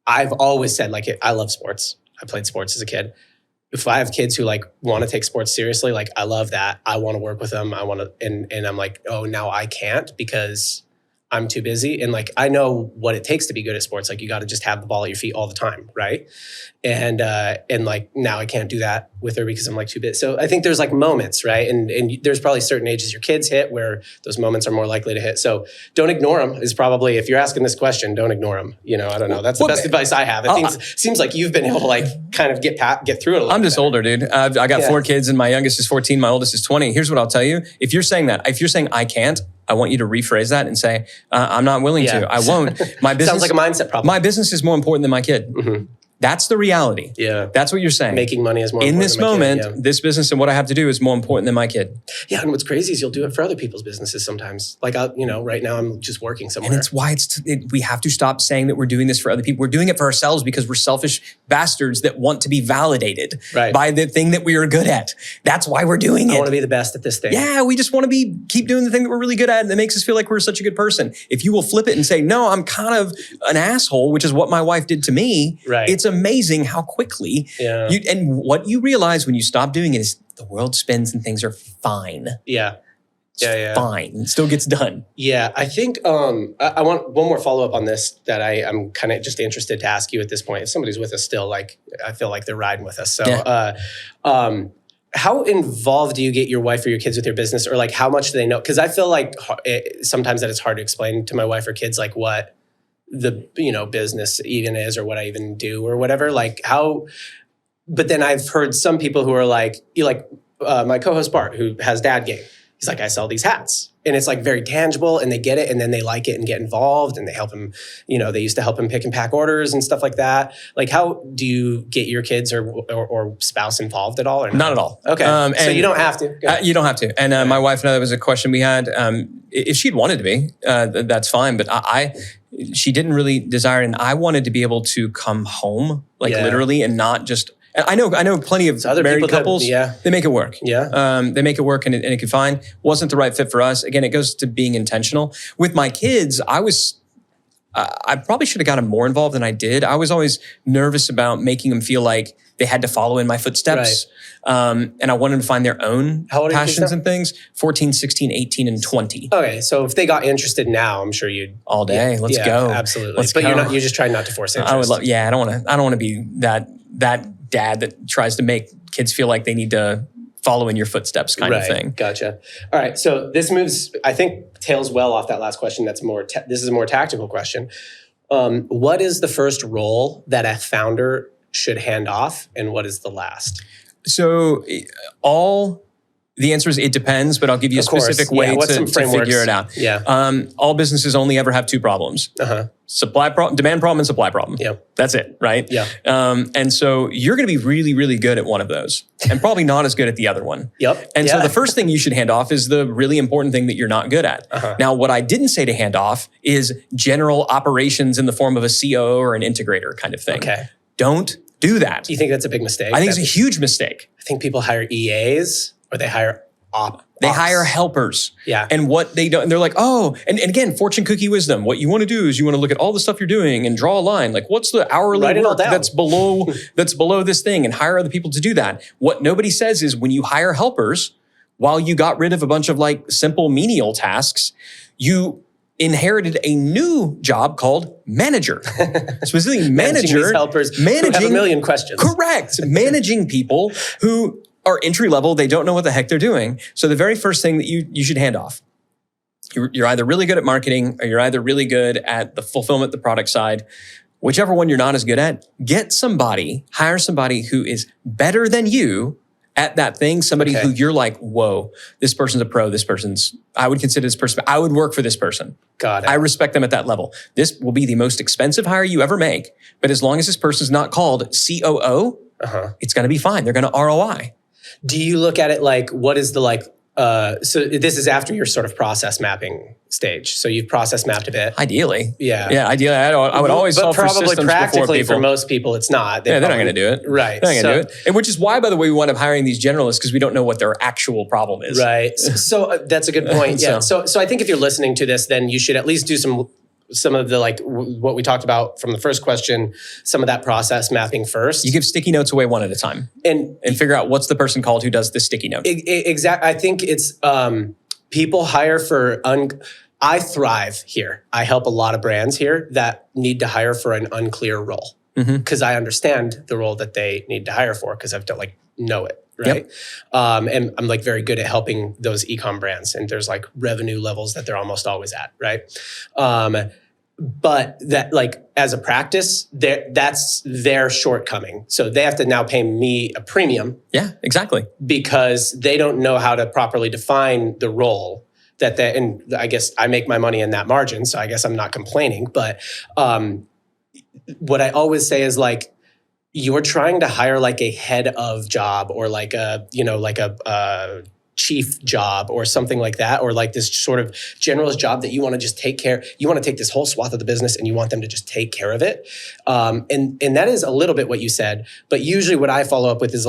I've always said, like, I love sports. I played sports as a kid. If I have kids who like want to take sports seriously, like I love that. I want to work with them. I want to, and I'm like, oh, now I can't because I'm too busy. And like, I know what it takes to be good at sports. Like you got to just have the ball at your feet all the time. Right. And like, now I can't do that with her because I'm like too busy. So I think there's like moments, right? And there's probably certain ages your kids hit where those moments are more likely to hit. So don't ignore them is probably, if you're asking this question, don't ignore them. I don't know. That's the best advice I have. It seems like you've been able to like kind of get through it a little I'm just better. older, dude. I got 4 kids and my youngest is 14. My oldest is 20. Here's what I'll tell you. If you're saying I can't, I want you to rephrase that and say, I'm not willing to. I won't. My business Sounds like a mindset problem. My business is more important than my kid. That's the reality. Yeah. That's what you're saying. Making money is more in important this than my moment, kid, yeah. this business and what I have to do is more important than my kid. Yeah, and what's crazy is you'll do it for other people's businesses sometimes. Like, right now I'm just working somewhere. And it's why we have to stop saying that we're doing this for other people. We're doing it for ourselves because we're selfish bastards that want to be validated by the thing that we are good at. That's why we're doing it. I want to be the best at this thing. Yeah, we just want to keep doing the thing that we're really good at and that makes us feel like we're such a good person. If you will flip it and say, no, I'm kind of an asshole, which is what my wife did to me. Right. It's amazing how quickly and what you realize when you stop doing it is the world spins and things are fine. Yeah. It's fine. It still gets done. Yeah. I think I want one more follow-up on this that I'm kind of just interested to ask you at this point. If somebody's with us still, like I feel like they're riding with us. So how involved do you get your wife or your kids with your business, or like how much do they know? Because I feel like sometimes that it's hard to explain to my wife or kids like what the business even is or what I even do or whatever. Like how, but then I've heard some people who are like, my co-host Bart, who has Dad Game. He's like, I sell these hats. And it's like very tangible and they get it and then they like it and get involved and they help him, they used to help him pick and pack orders and stuff like that. Like how do you get your kids or spouse involved at all? Or not at all. Okay. So you don't have to. You don't have to. And my wife and I, that was a question we had. If she'd wanted to be, that's fine. But she didn't really desire it. And I wanted to be able to come home, literally, and not just... I know plenty of married couples. They make it work. They make it work, and it could fine. Wasn't the right fit for us. Again, it goes to being intentional. With my kids, I probably should have gotten more involved than I did. I was always nervous about making them feel like they had to follow in my footsteps. And I wanted them to find their own passions and things. 14, 16, 18, and 20. Okay, so if they got interested now, I'm sure you'd all day. Let's go. Absolutely. But you're just trying not to force interest. I would love. Yeah, I don't want to be that dad that tries to make kids feel like they need to follow in your footsteps kind of thing. Gotcha. All right. So this moves, I think, tails well off that last question. That's this is a more tactical question. What is the first role that a founder should hand off, and what is the last? So the answer is it depends, but I'll give you a specific way to figure it out. All businesses only ever have 2 problems. Demand problem and supply problem. That's it, right? And so you're going to be really, really good at one of those and probably not as good at the other one. And so the first thing you should hand off is the really important thing that you're not good at. Now, what I didn't say to hand off is general operations in the form of a COO or an integrator kind of thing. Don't do that. Do you think that's a big mistake? I think it's a huge mistake. I think people hire EAs or they hire ops. They hire helpers. And what they don't, and they're like, and again, fortune cookie wisdom. What you want to do is you want to look at all the stuff you're doing and draw a line. Like, what's the hourly work that's below this thing, and hire other people to do that. What nobody says is when you hire helpers, while you got rid of a bunch of like simple menial tasks, you inherited a new job called manager. Specifically manager. Managing these helpers who have a million questions. Correct. Managing people who are entry level. They don't know what the heck they're doing. So the very first thing that you should hand off, you're either really good at marketing or you're either really good at the fulfillment, the product side. Whichever one you're not as good at, hire somebody who is better than you at that thing, somebody who you're like, whoa, this person's a pro. I would consider this person, I would work for this person. Got it. I respect them at that level. This will be the most expensive hire you ever make. But as long as this person's not called COO, it's going to be fine. They're going to ROI. Do you look at it like, what is the so this is after your sort of process mapping stage. So you've process mapped a bit. Ideally. Yeah. Ideally. I would always solve for systems before people. But probably practically for most people, it's not. They're not going to do it. Right. They're not going to do it. And which is why, by the way, we wind up hiring these generalists because we don't know what their actual problem is. Right. So that's a good point. Yeah. So I think if you're listening to this, then you should at least do some of the what we talked about from the first question, some of that process mapping first. You give sticky notes away one at a time and figure out what's the person called who does the sticky note. Exactly. I think it's people hire for I thrive here. I help a lot of brands here that need to hire for an unclear role because I understand the role that they need to hire for because I've know it. Right. Yep. And I'm very good at helping those e-com brands. And there's revenue levels that they're almost always at. Right. But that as a practice, that's their shortcoming. So they have to now pay me a premium. Yeah, exactly. Because they don't know how to properly define the role and I guess I make my money in that margin. So I guess I'm not complaining. But what I always say is you're trying to hire a head of job or a chief job or something like that, or this sort of generalist job that you want to just take care. You want to take this whole swath of the business and you want them to just take care of it. And that is a little bit what you said, but usually what I follow up with is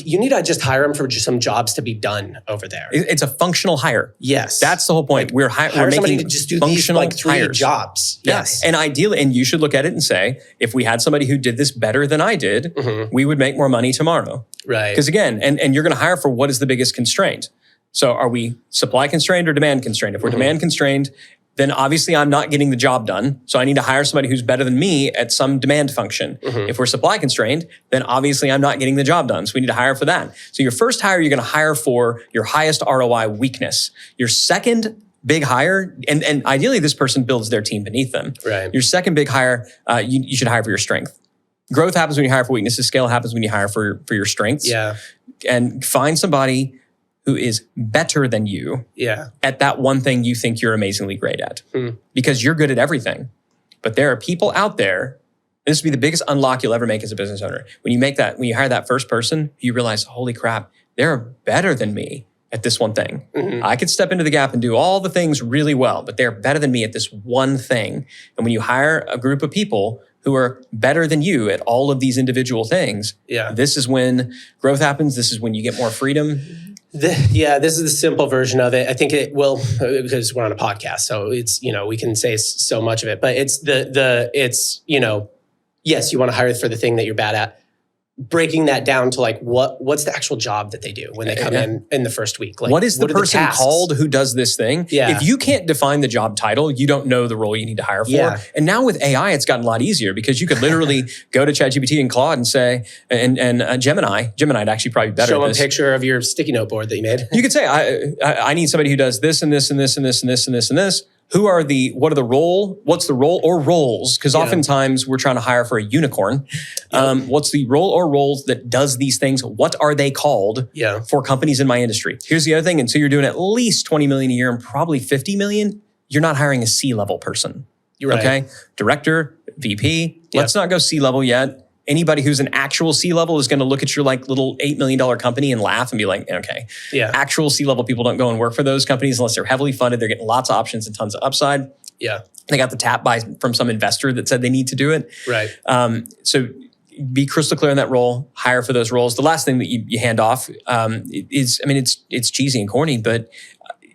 you need to just hire them for just some jobs to be done over there. It's a functional hire. Yes. That's the whole point. We're somebody to just do functional these 3 hires. jobs. Yes. And ideally, and you should look at it and say, if we had somebody who did this better than I did, we would make more money tomorrow. Right. Because again, and you're going to hire for what is the biggest constraint. So are we supply constrained or demand constrained? If we're demand constrained, then obviously I'm not getting the job done. So I need to hire somebody who's better than me at some demand function. If we're supply constrained, then obviously I'm not getting the job done. So we need to hire for that. So your first hire, you're going to hire for your highest ROI weakness. Your second big hire, and ideally this person builds their team beneath them. Right. Your second big hire, you should hire for your strength. Growth happens when you hire for weaknesses. Scale happens when you hire for your strengths. Yeah. And find somebody who is better than you at that one thing you think you're amazingly great at. Because you're good at everything. But there are people out there, and this will be the biggest unlock you'll ever make as a business owner. When you hire that first person, you realize, holy crap, they're better than me at this one thing. I could step into the gap and do all the things really well, but they're better than me at this one thing. And when you hire a group of people who are better than you at all of these individual things, this is when growth happens. This is when you get more freedom. This is the simple version of it. I think it will, because we're on a podcast, so it's, we can say so much of it, but it's yes, you want to hire for the thing that you're bad at. Breaking that down to what's the actual job that they do when they come in the first week? What is the person called who does this thing? Yeah. If you can't define the job title, you don't know the role you need to hire for. Yeah. And now with AI, it's gotten a lot easier because you could literally go to ChatGPT and Claude and say, and Gemini'd actually probably better. Show them a picture of your sticky note board that you made. You could say, I need somebody who does this and this and this and this and this and this and this. What's the role or roles? Because oftentimes we're trying to hire for a unicorn. What's the role or roles that does these things? What are they called for companies in my industry? Here's the other thing. And so you're doing at least 20 million a year and probably 50 million. You're not hiring a C-level person. You're right. Okay. Director, VP. Let's not go C-level yet. Anybody who's an actual C-level is going to look at your little $8 million company and laugh and be like, okay. Yeah. Actual C-level people don't go and work for those companies unless they're heavily funded. They're getting lots of options and tons of upside. Yeah. They got the tap from some investor that said they need to do it. Right. So be crystal clear in that role, hire for those roles. The last thing that you hand off is, it's cheesy and corny, but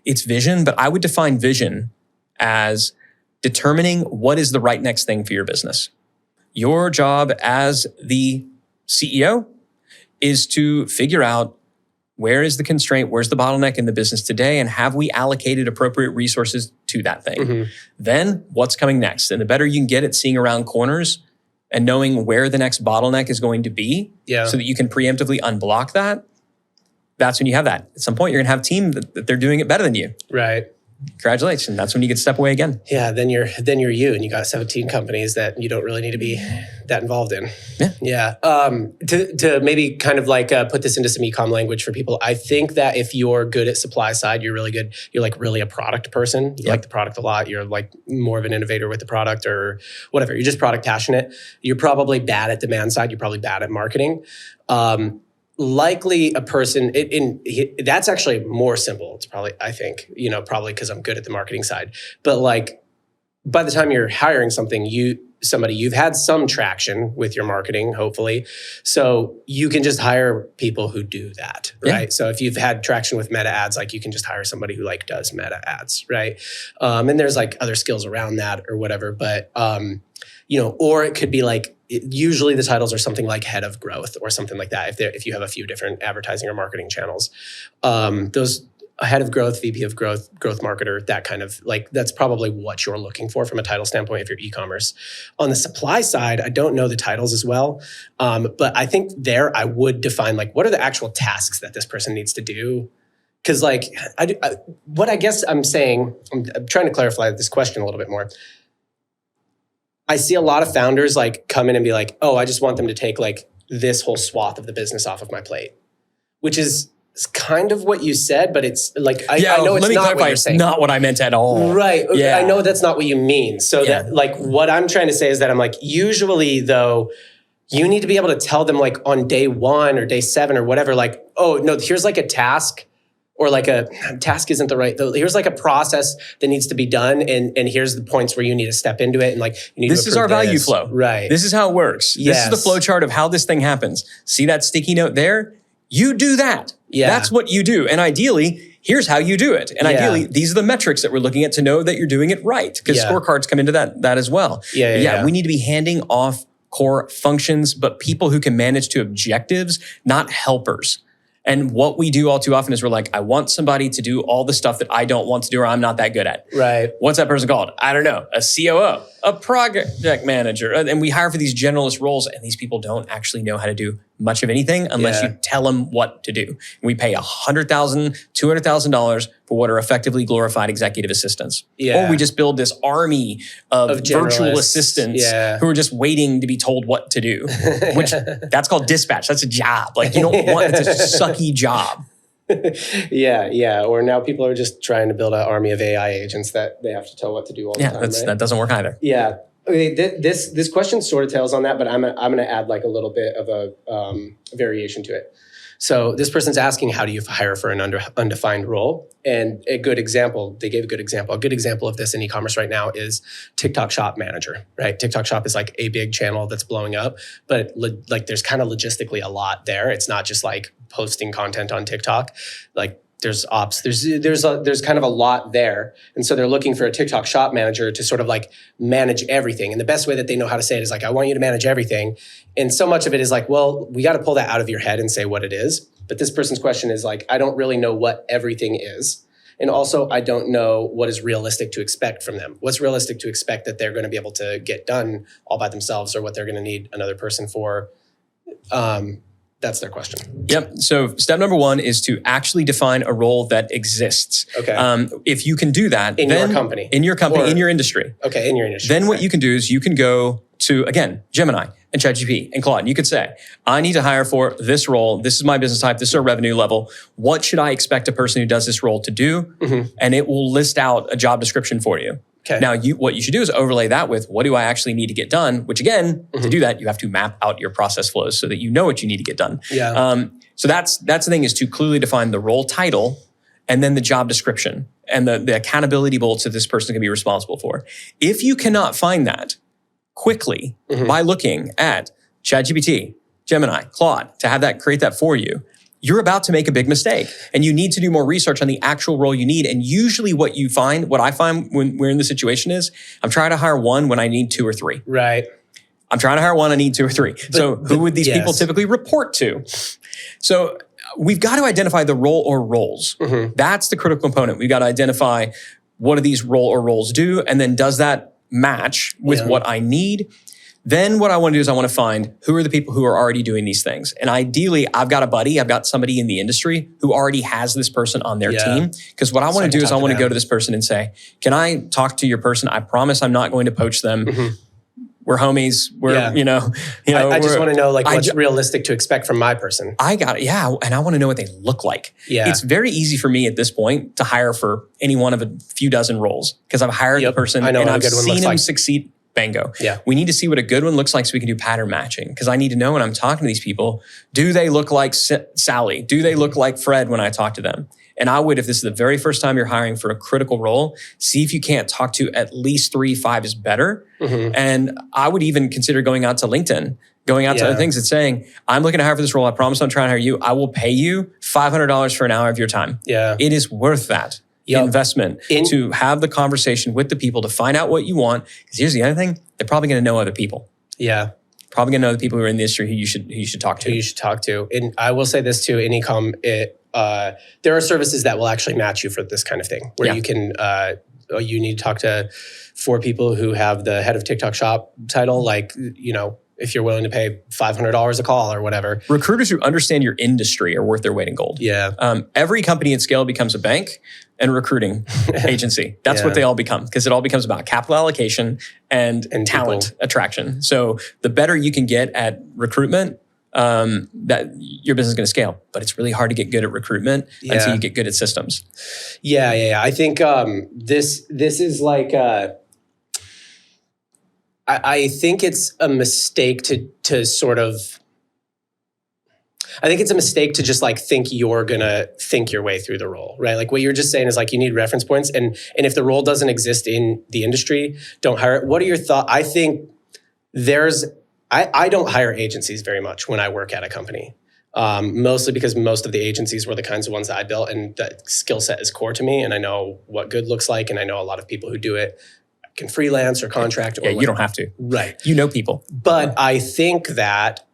it's vision. But I would define vision as determining what is the right next thing for your business. Your job as the CEO is to figure out where is the constraint, where's the bottleneck in the business today, and have we allocated appropriate resources to that thing? Then what's coming next? And the better you can get at seeing around corners, and knowing where the next bottleneck is going to be so that you can preemptively unblock that, that's when you have that. At some point, you're going to have a team that they're doing it better than you. Right. Congratulations. That's when you get to step away again. Yeah, then you're you, and you got 17 companies that you don't really need to be that involved in. Yeah. To maybe kind of like put this into some e-com language for people, I think that if you're good at supply side, you're really good. You're like really a product person. You like the product a lot. You're like more of an innovator with the product or whatever. You're just product passionate. You're probably bad at demand side. You're probably bad at marketing. Likely a person, that's actually more simple. It's probably, I think, probably because I'm good at the marketing side. But like, by the time you're hiring somebody, you've had some traction with your marketing, hopefully. So you can just hire people who do that, right? Yeah. So if you've had traction with meta ads, like you can just hire somebody who like does meta ads, right? And there's like other skills around that or whatever. But, or it could be like, usually the titles are something like head of growth or something like that. If you have a few different advertising or marketing channels, those head of growth, VP of growth, growth marketer, that kind of like, that's probably what you're looking for from a title standpoint if you're e-commerce. On the supply side, I don't know the titles as well. But I think there I would define like, what are the actual tasks that this person needs to do? Because like, what I guess I'm saying, I'm trying to clarify this question a little bit more. I see a lot of founders like come in and be like, oh, I just want them to take like this whole swath of the business off of my plate, which is kind of what you said, but it's like, I know it's not what you're saying. Not what I meant at all. Right. Yeah. I know that's not what you mean. So that like, what I'm trying to say is that I'm like, usually though, you need to be able to tell them like on day 1 or day 7 or whatever, like, oh no, here's like a task. Or like a task isn't the right, though. Here's like a process that needs to be done. And here's the points where you need to step into it. And like, you need this to is our value flow. Right. This is how it works. Yes. This is the flow chart of how this thing happens. See that sticky note there? You do that. Yeah. That's what you do. And ideally, here's how you do it. And ideally, these are the metrics that we're looking at to know that you're doing it right. Because scorecards come into that as well. Yeah. We need to be handing off core functions, but people who can manage to objectives, not helpers. And what we do all too often is we're like, I want somebody to do all the stuff that I don't want to do or I'm not that good at. Right. What's that person called? I don't know. A COO, a project manager. And we hire for these generalist roles and these people don't actually know how to do much of anything unless you tell them what to do. And we pay $100,000, $200,000 for what are effectively glorified executive assistants. Yeah. Or we just build this army of virtual assistants who are just waiting to be told what to do, which that's called dispatch. That's a job. Like you don't want, it's a sucky job. Yeah. Or now people are just trying to build an army of AI agents that they have to tell what to do all the time. Right? That doesn't work either. Yeah. Okay, this question sort of tails on that, but I'm going to add like a little bit of a variation to it. So this person's asking, how do you hire for an undefined role? And a good example, they gave a good example. A good example of this in e-commerce right now is TikTok Shop Manager, right? TikTok Shop is like a big channel that's blowing up, but like there's kind of logistically a lot there. It's not just like posting content on TikTok. Like there's ops, there's kind of a lot there. And so they're looking for a TikTok Shop Manager to sort of like manage everything. And the best way that they know how to say it is like, I want you to manage everything. And so much of it is like, well, we got to pull that out of your head and say what it is. But this person's question is like, I don't really know what everything is. And also, I don't know what is realistic to expect from them. What's realistic to expect that they're going to be able to get done all by themselves or what they're going to need another person for. That's their question. Yep. So step number 1 is to actually define a role that exists. Okay. If you can do that. In your company, in your industry. Okay, in your industry. Then what you can do is you can go to, again, Gemini and ChatGPT and Claude. And you could say, I need to hire for this role. This is my business type. This is our revenue level. What should I expect a person who does this role to do? Mm-hmm. And it will list out a job description for you. Okay. Now, what you should do is overlay that with what do I actually need to get done? Which again, to do that, you have to map out your process flows so that you know what you need to get done. Yeah. So that's the thing, is to clearly define the role title and then the job description and the accountability bullets that this person is going to be responsible for. If you cannot find that quickly by looking at ChatGPT, Gemini, Claude, to have that create that for you, you're about to make a big mistake. And you need to do more research on the actual role you need. And usually what I find when we're in this situation is, I'm trying to hire 1 when I need 2 or 3. Right. I'm trying to hire 1, I need 2 or 3. So who would these people typically report to? So we've got to identify the role or roles. That's the critical component. We've got to identify what do these role or roles do? And then does that match with what I need? Then what I want to do is I want to find who are the people who are already doing these things. And ideally, I've got a buddy, I've got somebody in the industry who already has this person on their team. Because what I want to do is I want to go to this person and say, can I talk to your person? I promise I'm not going to poach them. We're homies. We're, I just want to know like what's realistic to expect from my person. I got it. Yeah. And I want to know what they look like. Yeah. It's very easy for me at this point to hire for any one of a few dozen roles because I've hired the person and I've seen him succeed. Bango. Yeah. We need to see what a good one looks like so we can do pattern matching. Because I need to know when I'm talking to these people, do they look like Sally? Do they look like Fred when I talk to them? And I would, if this is the very first time you're hiring for a critical role, see if you can't talk to at least 3, 5 is better. And I would even consider going out to LinkedIn, going out to other things and saying, I'm looking to hire for this role. I promise I'm trying to hire you. I will pay you $500 for an hour of your time. Yeah. It is worth that. Investment to have the conversation with the people to find out what you want. Because here's the other thing: they're probably going to know other people. Yeah, probably going to know the people who are in the industry who you should talk to. Who you should talk to. And I will say this too: in e-com, there are services that will actually match you for this kind of thing, where you can. You need to talk to 4 people who have the head of TikTok shop title, like if you're willing to pay $500 a call or whatever. Recruiters who understand your industry are worth their weight in gold. Yeah. Every company at scale becomes a bank and a recruiting agency. That's what they all become, because it all becomes about capital allocation and talent attraction. So the better you can get at recruitment, that your business is going to scale. But it's really hard to get good at recruitment until you get good at systems. Yeah. I think this is like... I think it's a mistake to sort of... I think it's a mistake to just like think you're going to think your way through the role, right? Like what you're just saying is like you need reference points. And if the role doesn't exist in the industry, don't hire it. What are your thoughts? I think I don't hire agencies very much when I work at a company. Mostly because most of the agencies were the kinds of ones that I built, and that skill set is core to me. And I know what good looks like. And I know a lot of people who do it can freelance or contract. Or you don't have to. Right. You know people. But I think that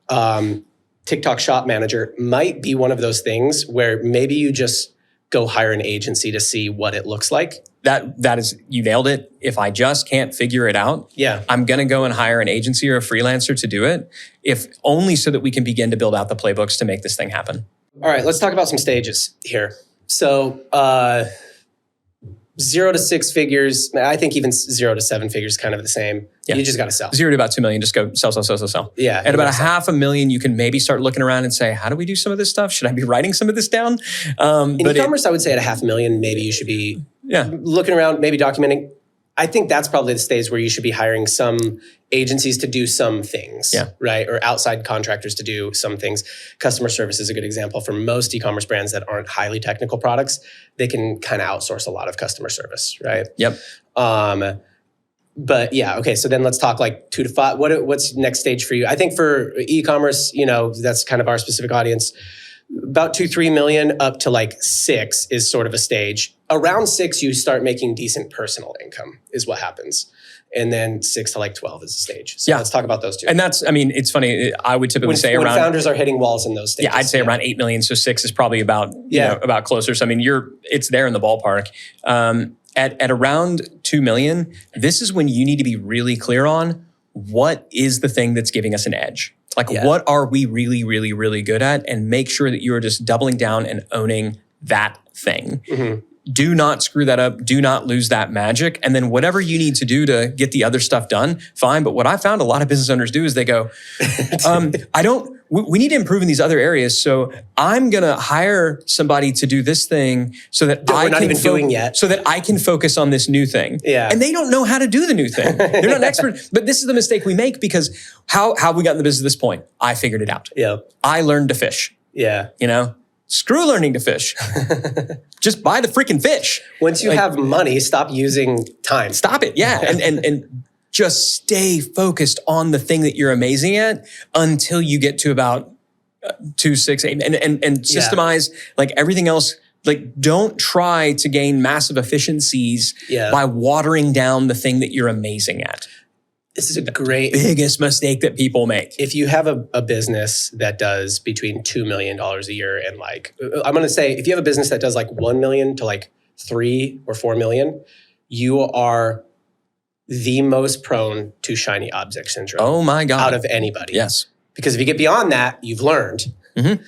TikTok Shop Manager might be one of those things where maybe you just go hire an agency to see what it looks like. That is, you nailed it. If I just can't figure it out, I'm going to go and hire an agency or a freelancer to do it, if only so that we can begin to build out the playbooks to make this thing happen. All right, let's talk about some stages here. So 0 to 6 figures, I think even 0 to 7 figures is kind of the same. Yeah. You just got to sell. 0 to about 2 million, just go sell. Yeah. At about $500,000, you can maybe start looking around and say, how do we do some of this stuff? Should I be writing some of this down? In e-commerce, I would say at $500,000, maybe you should be looking around, maybe documenting. I think that's probably the stage where you should be hiring some agencies to do some things, right? Or outside contractors to do some things. Customer service is a good example for most e-commerce brands that aren't highly technical products. They can kind of outsource a lot of customer service, right? Yep. But yeah, okay. So then let's talk like 2 to 5. What's next stage for you? I think for e-commerce, that's kind of our specific audience. About 2-3 million up to like 6 is sort of a stage. Around 6, you start making decent personal income is what happens. And then 6 to like 12 is a stage. So let's talk about those two. And that's, it's funny. I would typically say when around... founders are hitting walls in those stages. Yeah, I'd say around 8 million. So 6 is probably about, about closer. So it's there in the ballpark. At around 2 million, this is when you need to be really clear on what is the thing that's giving us an edge. Like, what are we really, really, really good at? And make sure that you are just doubling down and owning that thing. Mm-hmm. Do not screw that up. Do not lose that magic. And then whatever you need to do to get the other stuff done, fine. But what I found a lot of business owners do is they go, we need to improve in these other areas. So I'm going to hire somebody to do this thing so that we're not even doing yet. So that I can focus on this new thing. Yeah. And they don't know how to do the new thing. They're not an expert. But this is the mistake we make, because how have we gotten the business to this point? I figured it out. Yeah. I learned to fish. Yeah. Screw learning to fish. Just buy the freaking fish. Once you have money, stop using time. Stop it. Yeah. And just stay focused on the thing that you're amazing at until you get to about 2, 6, 8, and systemize like everything else. Like, don't try to gain massive efficiencies by watering down the thing that you're amazing at. This is a great... biggest mistake that people make. If you have a business that does between $2 million a year and like, I'm going to say, if you have a business that does like 1 million to like 3 or 4 million, you are the most prone to shiny object syndrome. Oh my God. Out of anybody. Yes. Because if you get beyond that, you've learned. Mm-hmm.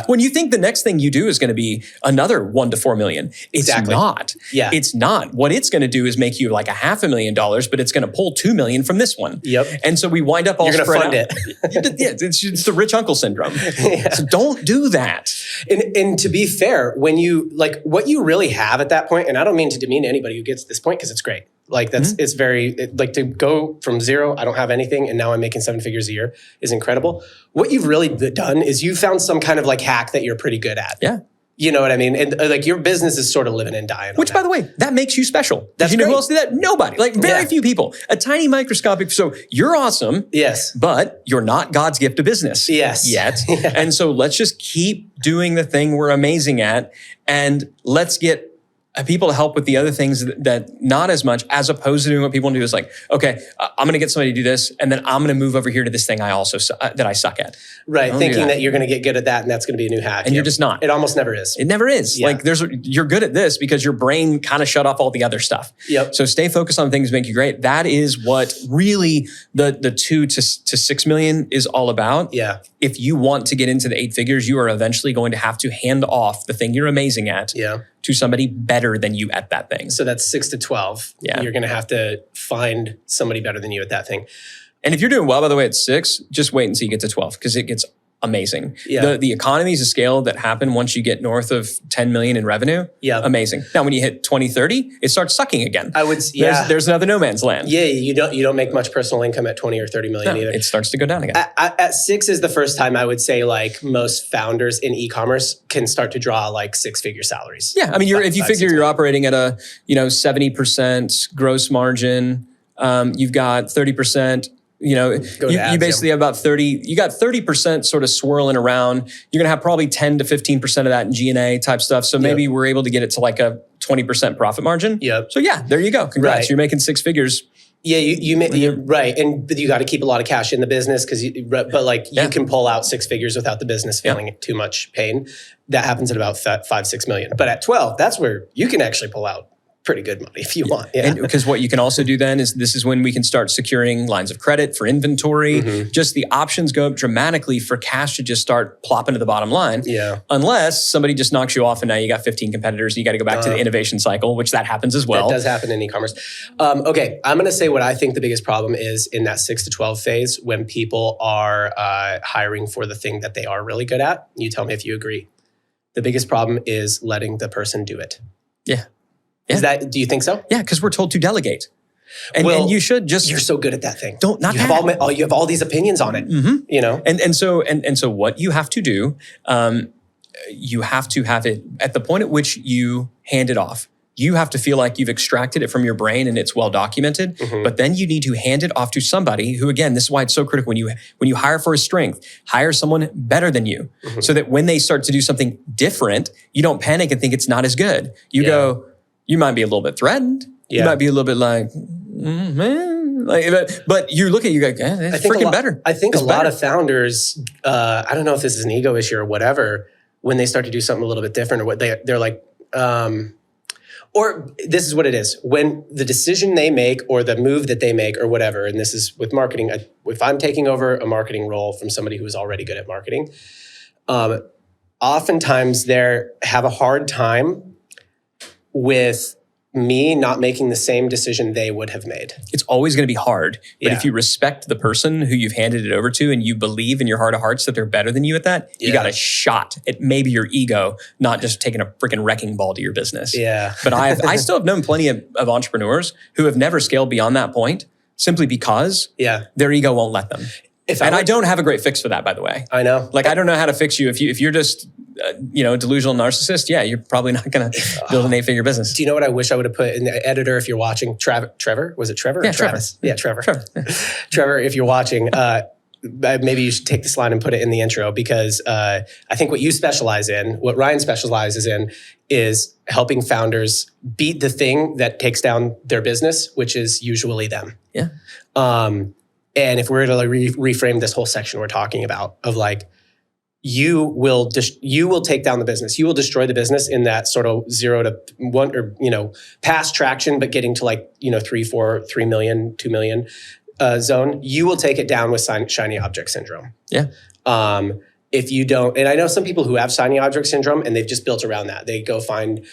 When you think the next thing you do is going to be another 1 to 4 million, it's Exactly. not. Yeah. It's not. What it's going to do is make you like $500,000, but it's going to pull 2 million from this one. Yep. And so we wind up all You're spread gonna out. fund it. Yeah, it's the rich uncle syndrome. Yeah. So don't do that. And to be fair, when you like what you really have at that point, and I don't mean to demean anybody who gets to this point because it's great. Like that's it's very like to go from zero, I don't have anything, and now I'm making 7 figures a year is incredible. What you've really done is you found some kind of like hack that you're pretty good at. Yeah. You know what I mean? And like your business is sort of living and dying. Which, by the way, that makes you special. That's you know great. who else did that? Nobody. Like very few people. A tiny microscopic. So you're awesome. Yes. But you're not God's gift to business. Yes. Yet. Yeah. And so let's just keep doing the thing we're amazing at, and let's get people to help with the other things that not as much, as opposed to doing what people want to do is like, okay, I'm going to get somebody to do this, and then I'm going to move over here to this thing I also that I suck at. Right. Don't Thinking do that you're going to get good at that and that's going to be a new hack. And you're just not. It almost never is. It never is. Yeah. Like you're good at this because your brain kind of shut off all the other stuff. Yep. So stay focused on things that make you great. That is what really the 2 to 6 million is all about. Yeah. If you want to get into the 8 figures, you are eventually going to have to hand off the thing you're amazing at Yeah. to somebody better than you at that thing. So that's 6 to 12. Yeah. You're going to have to find somebody better than you at that thing. And if you're doing well, by the way, at 6, just wait until you get to 12 because it gets amazing. Yeah. The economies of scale that happen once you get north of 10 million in revenue, Yeah. amazing. Now, when you hit 20, 30, it starts sucking again. I would, yeah. There's another no man's land. Yeah, you don't make much personal income at 20 or 30 million No, either. it starts to go down again. At 6 is the first time I would say like most founders in e-commerce can start to draw like 6-figure salaries. Yeah, I mean, if you figure you're operating at a 70% gross margin, you've got 30%. You basically have about 30. You got 30% sort of swirling around. You're gonna have probably 10 to 15% of that in G&A type stuff. So maybe we're able to get it to like a 20% profit margin. Yep. So yeah, there you go. Congrats, Right. You're making 6 figures. Yeah, you're right, but you got to keep a lot of cash in the business but like you can pull out 6 figures without the business feeling too much pain. That happens at about 5-6 million. But at 12, that's where you can actually pull out pretty good money if you want. Yeah. And because what you can also do then is this is when we can start securing lines of credit for inventory. Mm-hmm. Just the options go up dramatically for cash to just start plopping to the bottom line. Yeah. Unless somebody just knocks you off and now you got 15 competitors. You got to go back to the innovation cycle, which that happens as well. That does happen in e-commerce. Okay, I'm going to say what I think the biggest problem is in that 6 to 12 phase when people are hiring for the thing that they are really good at. You tell me if you agree. The biggest problem is letting the person do it. Yeah. Do you think so? Yeah, because we're told to delegate. And you should just... You're so good at that thing. You have all these opinions on it. Mm-hmm. You know? And so what you have to do, you have to have it at the point at which you hand it off. You have to feel like you've extracted it from your brain and it's well documented. Mm-hmm. But then you need to hand it off to somebody who, again, this is why it's so critical. When you hire for a strength, hire someone better than you, so that when they start to do something different, you don't panic and think it's not as good. You go, you might be a little bit threatened. You might be a little bit like, man. But you look at you go, it's freaking better. I think it's a lot better. of founders, I don't know if this is an ego issue or whatever, when they start to do something a little bit different or what they're like, or this is what it is. When the decision they make or the move that they make or whatever, and this is with marketing, if I'm taking over a marketing role from somebody who is already good at marketing, oftentimes they have a hard time with me not making the same decision they would have made. It's always going to be hard. But Yeah. if you respect the person who you've handed it over to and you believe in your heart of hearts that they're better than you at that, you got a shot at maybe your ego, not just taking a freaking wrecking ball to your business. Yeah. But I still have known plenty of entrepreneurs who have never scaled beyond that point simply because their ego won't let them. I don't have a great fix for that, by the way. I know. Like, I don't know how to fix you. If you're just, delusional narcissist, you're probably not going to build an 8-figure business. Do you know what I wish I would have put in the editor if you're watching? Trevor? Was it Trevor or Travis? Trevor. Yeah, Trevor. Trevor, if you're watching, maybe you should take this line and put it in the intro because I think what you specialize in, what Ryan specializes in, is helping founders beat the thing that takes down their business, which is usually them. Yeah. And if we're to reframe this whole section we're talking about of like, you will take down the business. You will destroy the business in that sort of 0 to 1 or, past traction, but getting to like, 3, 4, 3 million, 2 million zone. You will take it down with shiny object syndrome. Yeah. If you don't, and I know some people who have shiny object syndrome and they've just built around that. They go find,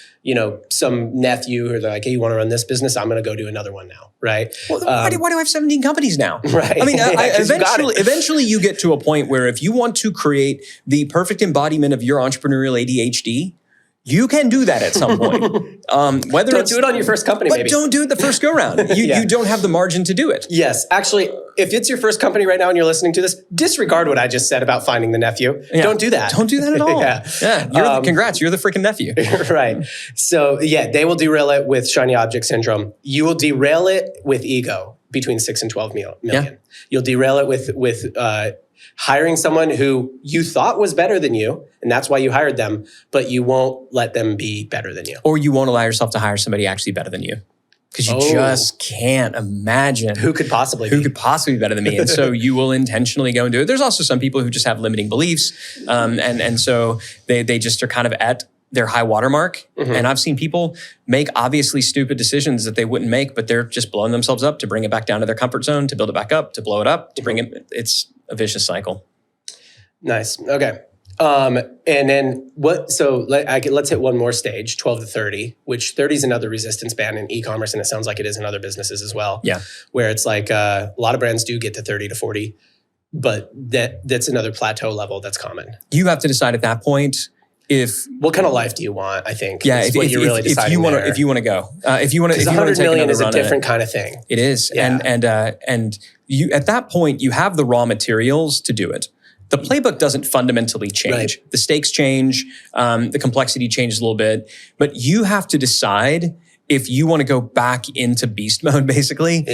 some nephew or they're like, hey, you want to run this business? I'm going to go do another one now. Right. Well, why do I have 17 companies now? Right. I mean, eventually you get to a point where if you want to create the perfect embodiment of your entrepreneurial ADHD, you can do that at some point. Don't do it on your first company, but maybe. Don't do it the first go round. You don't have the margin to do it. Yes. Actually, if it's your first company right now and you're listening to this, disregard what I just said about finding the nephew. Yeah. Don't do that. Don't do that at all. Yeah. Congrats. You're the freaking nephew. Right. So they will derail it with shiny object syndrome. You will derail it with ego between 6 and 12 million. Yeah. You'll derail it with hiring someone who you thought was better than you, and that's why you hired them, but you won't let them be better than you. Or you won't allow yourself to hire somebody actually better than you. Because you just can't imagine who could possibly be better than me. And so you will intentionally go and do it. There's also some people who just have limiting beliefs. And so they just are kind of at their high watermark. Mm-hmm. And I've seen people make obviously stupid decisions that they wouldn't make, but they're just blowing themselves up to bring it back down to their comfort zone, to build it back up, to blow it up, to bring it. It's a vicious cycle. Nice. Okay. And then let's hit one more stage, 12 to 30, which 30 is another resistance band in e-commerce. And it sounds like it is in other businesses as well. Yeah. Where it's like a lot of brands do get to 30 to 40, but that's another plateau level that's common. You have to decide at that point what kind of life do you want, I think. Yeah. If you want to go, if you want to, 100 million is a different kind of thing. It is. Yeah. And you, at that point, you have the raw materials to do it. The playbook doesn't fundamentally change. Right. The stakes change, the complexity changes a little bit, but you have to decide if you want to go back into beast mode, basically,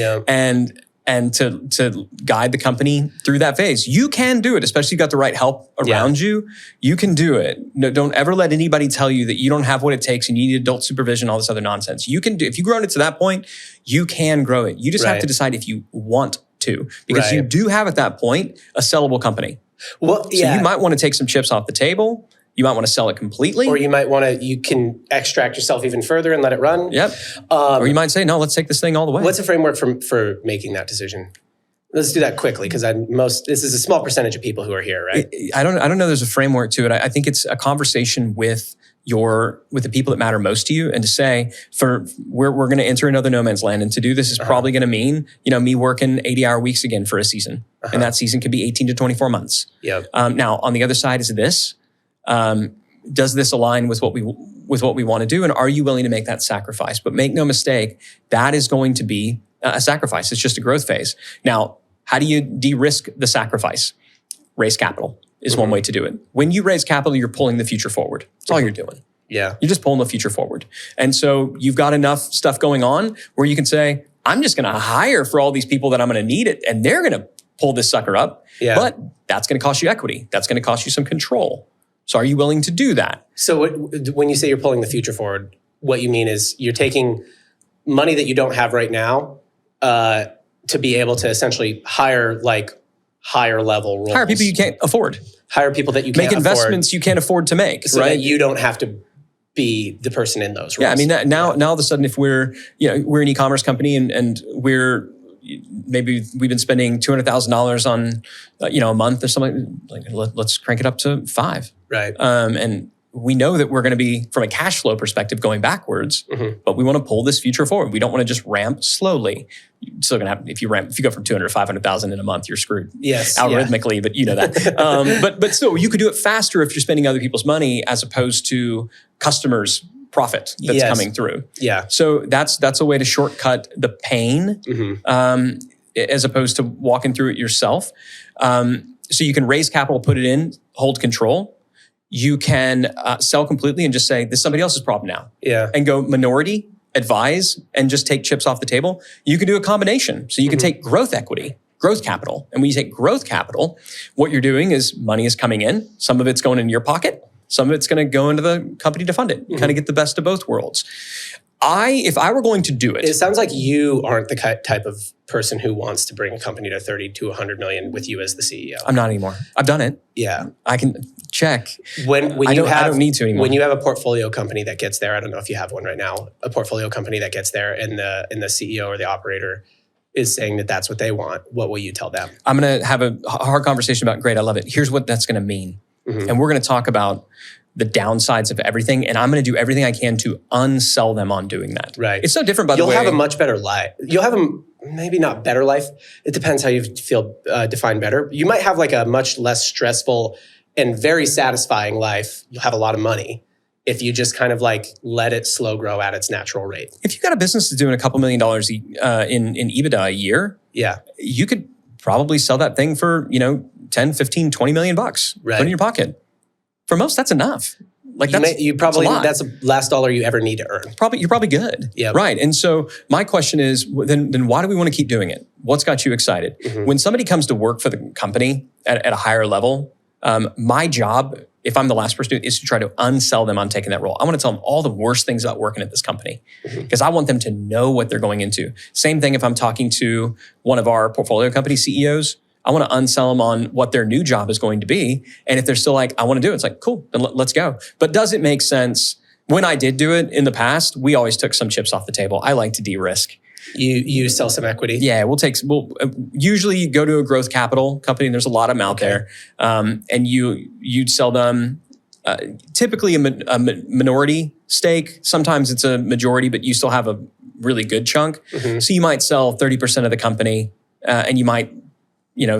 and to guide the company through that phase. You can do it, especially if you've got the right help around you. You can do it. No, don't ever let anybody tell you that you don't have what it takes and you need adult supervision, all this other nonsense. You can do, if you've grown it to that point, you can grow it. You just have to decide if you want to, because you do have at that point a sellable company. Well, so you might want to take some chips off the table. You might want to sell it completely. Or you might want to, you can extract yourself even further and let it run. Yep. Or you might say, no, let's take this thing all the way. What's the framework for making that decision? Let's do that quickly, because this is a small percentage of people who are here, right? I don't know there's a framework to it. I think it's a conversation with the people that matter most to you, and to say, we're going to enter another no man's land, and to do this is probably going to mean, me working 80-hour weeks again for a season. And that season could be 18 to 24 months. Yep. Now, on the other side is this. Does this align with what we want to do? And are you willing to make that sacrifice? But make no mistake, that is going to be a sacrifice. It's just a growth phase. Now, how do you de-risk the sacrifice? Raise capital is one way to do it. When you raise capital, you're pulling the future forward. That's all you're doing. Yeah. You're just pulling the future forward. And so you've got enough stuff going on where you can say, I'm just going to hire for all these people that I'm going to need it, and they're going to pull this sucker up. Yeah. But that's going to cost you equity. That's going to cost you some control. So are you willing to do that? So when you say you're pulling the future forward, what you mean is you're taking money that you don't have right now to be able to essentially hire higher level roles. Hire people you can't afford. Hire people that you can't afford. Make investments you can't afford to make. So that you don't have to be the person in those roles. Yeah, I mean, now all of a sudden, if we're an e-commerce company and maybe we've been spending $200,000 on a month or something, like let's crank it up to 5. Right. And we know that we're going to be, from a cash flow perspective, going backwards, but we want to pull this future forward. We don't want to just ramp slowly. You're still going to have, if you go from 200 to 500,000 in a month, you're screwed. Yes. Algorithmically, but you know that. But still, you could do it faster if you're spending other people's money as opposed to customers' profit that's coming through. Yeah. So that's a way to shortcut the pain, as opposed to walking through it yourself. So you can raise capital, put it in, hold control. You can sell completely and just say, this is somebody else's problem now. Yeah. And go minority, advise, and just take chips off the table. You can do a combination. So you can take growth equity, growth capital. And when you take growth capital, what you're doing is money is coming in. Some of it's going in your pocket. Some of it's going to go into the company to fund it. You kind of get the best of both worlds. If I were going to do It it, sounds like you aren't the type of person who wants to bring a company to 30 to 100 million with you as the CEO. I'm not anymore. I've done it. Yeah. I can check. When I you don't need to anymore. When you have a portfolio company that gets there, I don't know if you have one right now, a portfolio company that gets there and the CEO or the operator is saying that that's what they want, what will you tell them? I'm going to have a hard conversation about, great, I love it. Here's what that's going to mean. Mm-hmm. And we're going to talk about the downsides of everything. And I'm going to do everything I can to unsell them on doing that. Right. It's so different, by the way. You'll have a much better life. You'll have maybe not better life. It depends how you feel defined better. You might have like a much less stressful and very satisfying life. You'll have a lot of money if you just kind of like let it slow grow at its natural rate. If you've got a business that's doing a couple $1 million in EBITDA a year, Yeah. you could probably sell that thing for, 10, 15, 20 million bucks. Right. Put it in your pocket. For most, that's enough. Like that's a lot. That's the last dollar you ever need to earn. You're probably good. Yep. Right. And so my question is, then why do we want to keep doing it? What's got you excited? Mm-hmm. When somebody comes to work for the company at a higher level, my job, if I'm the last person to do it, is to try to unsell them on taking that role. I want to tell them all the worst things about working at this company because I want them to know what they're going into. Same thing if I'm talking to one of our portfolio company CEOs. I want to unsell them on what their new job is going to be. And if they're still like, I want to do it, it's like, cool, then let's go. But does it make sense? When I did do it in the past, we always took some chips off the table. I like to de-risk. You sell some equity. Yeah, we'll usually go to a growth capital company. There's a lot of them out there. And you'd sell them typically a minority stake. Sometimes it's a majority, but you still have a really good chunk. Mm-hmm. So you might sell 30% of the company and you might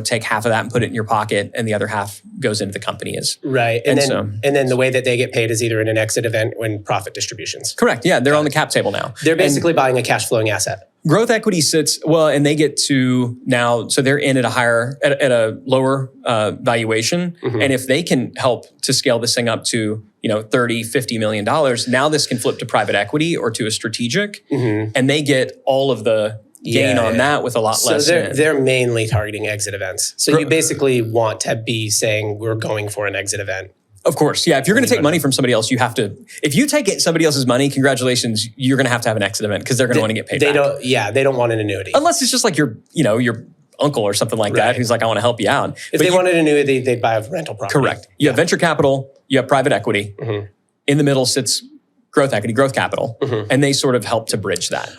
take half of that and put it in your pocket, and the other half goes into the company as right. And then the way that they get paid is either in an exit event or in profit distributions. Correct. Yeah, they're on the cap table now. They're basically buying a cash flowing asset. Growth equity sits and they get to now. So they're in at a lower valuation, Mm-hmm. and if they can help to scale this thing up to $30-50 million, now this can flip to private equity or to a strategic, and they get all of the gain on that with a lot less. So they're mainly targeting exit events. So you basically want to be saying we're going for an exit event. Of course. Yeah. If you're going to take money from somebody else, you have to, if you take somebody else's money, congratulations, you're going to have an exit event because they're going to want to get paid back. They don't want an annuity. Unless it's just like your uncle or something like that who's like, I want to help you out. If they wanted an annuity, they'd buy a rental property. Correct. You have venture capital, you have private equity. Mm-hmm. In the middle sits growth equity, growth capital. Mm-hmm. And they sort of help to bridge that.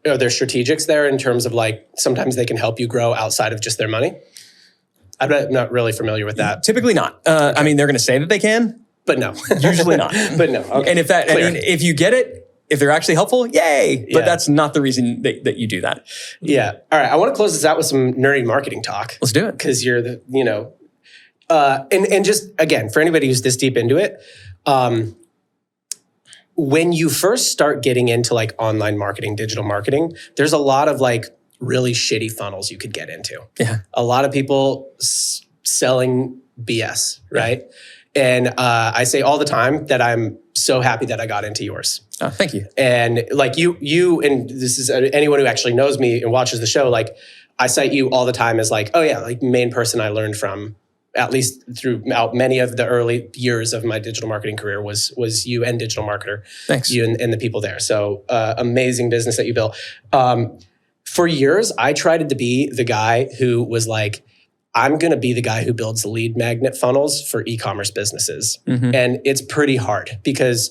Are there strategics there in terms of like sometimes they can help you grow outside of just their money? I'm not really familiar with that. Typically not. I mean, they're going to say that they can, but no. Usually not. But no. Okay. And if you get it, if they're actually helpful, yay. But that's not the reason that you do that. Yeah. All right. I want to close this out with some nerdy marketing talk. Let's do it. Because you're and just again, for anybody who's this deep into it, when you first start getting into like online marketing, digital marketing, there's a lot of like really shitty funnels you could get into. Yeah. A lot of people selling BS, right? And I say all the time that I'm so happy that I got into yours. Oh, thank you. And like you, and this is anyone who actually knows me and watches the show, like I cite you all the time as like, oh yeah, like main person I learned from, at least throughout many of the early years of my digital marketing career was you and DigitalMarketer. Thanks. You and the people there. So amazing business that you built. For years, I tried to be the guy who was like, I'm going to be the guy who builds lead magnet funnels for e-commerce businesses. Mm-hmm. And it's pretty hard because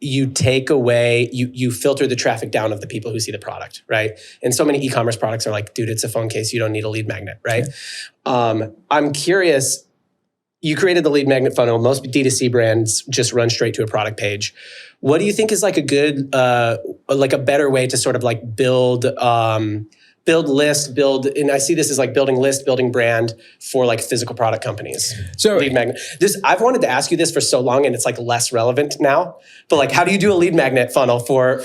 you take away, you filter the traffic down of the people who see the product, right? And so many e-commerce products are like, dude, it's a phone case. You don't need a lead magnet, right? Yeah. I'm curious, you created the lead magnet funnel. Most D2C brands just run straight to a product page. What do you think is like a good, like a better way to sort of like build list, and I see this as like building list, building brand for like physical product companies. So lead magnet. I've wanted to ask you this for so long and it's like less relevant now, but like, how do you do a lead magnet funnel for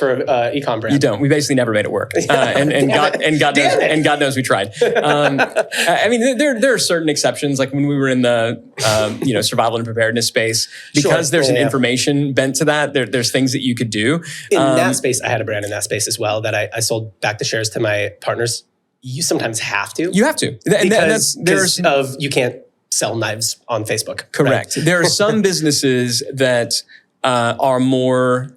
e-com brand? You don't. We basically never made it work. God knows we tried. I mean, there are certain exceptions, like when we were in the survival and preparedness space, because there's an information bent to that. There's things that you could do. In that space, I had a brand in that space as well that I sold back the shares to my partners. You sometimes have to. You have to. Because you can't sell knives on Facebook. Correct. Right? There are some businesses that are more,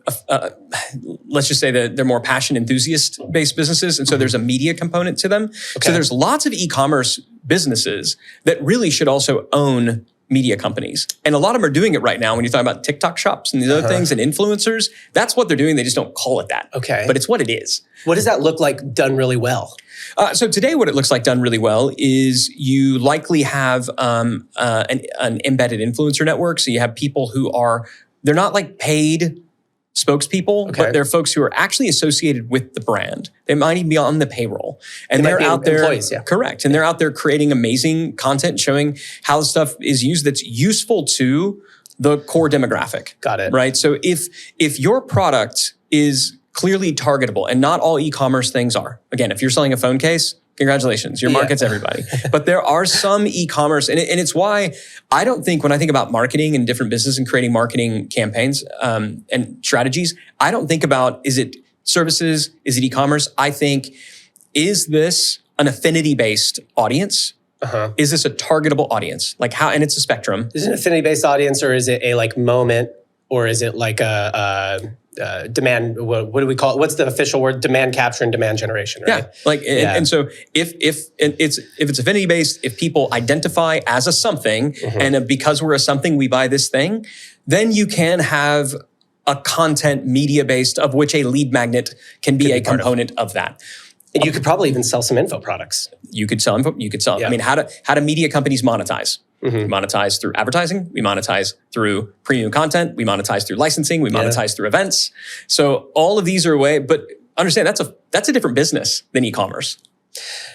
let's just say that they're more passion enthusiast-based businesses. And so there's a media component to them. Okay. So there's lots of e-commerce businesses that really should also own media companies. And a lot of them are doing it right now. When you talk about TikTok shops and these other things and influencers, that's what they're doing. They just don't call it that. Okay. But it's what it is. What does that look like done really well? So today, what it looks like done really well is you likely have an embedded influencer network. So you have people who they're not like paid spokespeople, Okay. but they're folks who are actually associated with the brand. They might even be on the payroll. And They might they're be out there. employees, yeah. Correct. And they're out there creating amazing content showing how stuff is used that's useful to the core demographic. Got it. Right? So if your product is clearly targetable, and not all e-commerce things are. Again, if you're selling a phone case, congratulations, your market's everybody. But there are some e-commerce, and it's why I don't think when I think about marketing and different business and creating marketing campaigns and strategies, I don't think about, is it services, is it e-commerce? I think, is this an affinity-based audience? Is this a targetable audience? Like how, and it's a spectrum. Is it an affinity-based audience, or is it a like moment, or is it like a demand? What do we call it? What's the official word? Demand capture and demand generation, right? Yeah, like and so if it's affinity based, if people identify as a something, and because we're a something, we buy this thing, then you can have a content media based of which a lead magnet can be a component of that. And you could probably even sell some info products. You could sell info. You could sell. Yeah. I mean, how do media companies monetize? We monetize through advertising. We monetize through premium content. We monetize through licensing. We monetize through events. So all of these are a way, but understand that's a different business than e-commerce.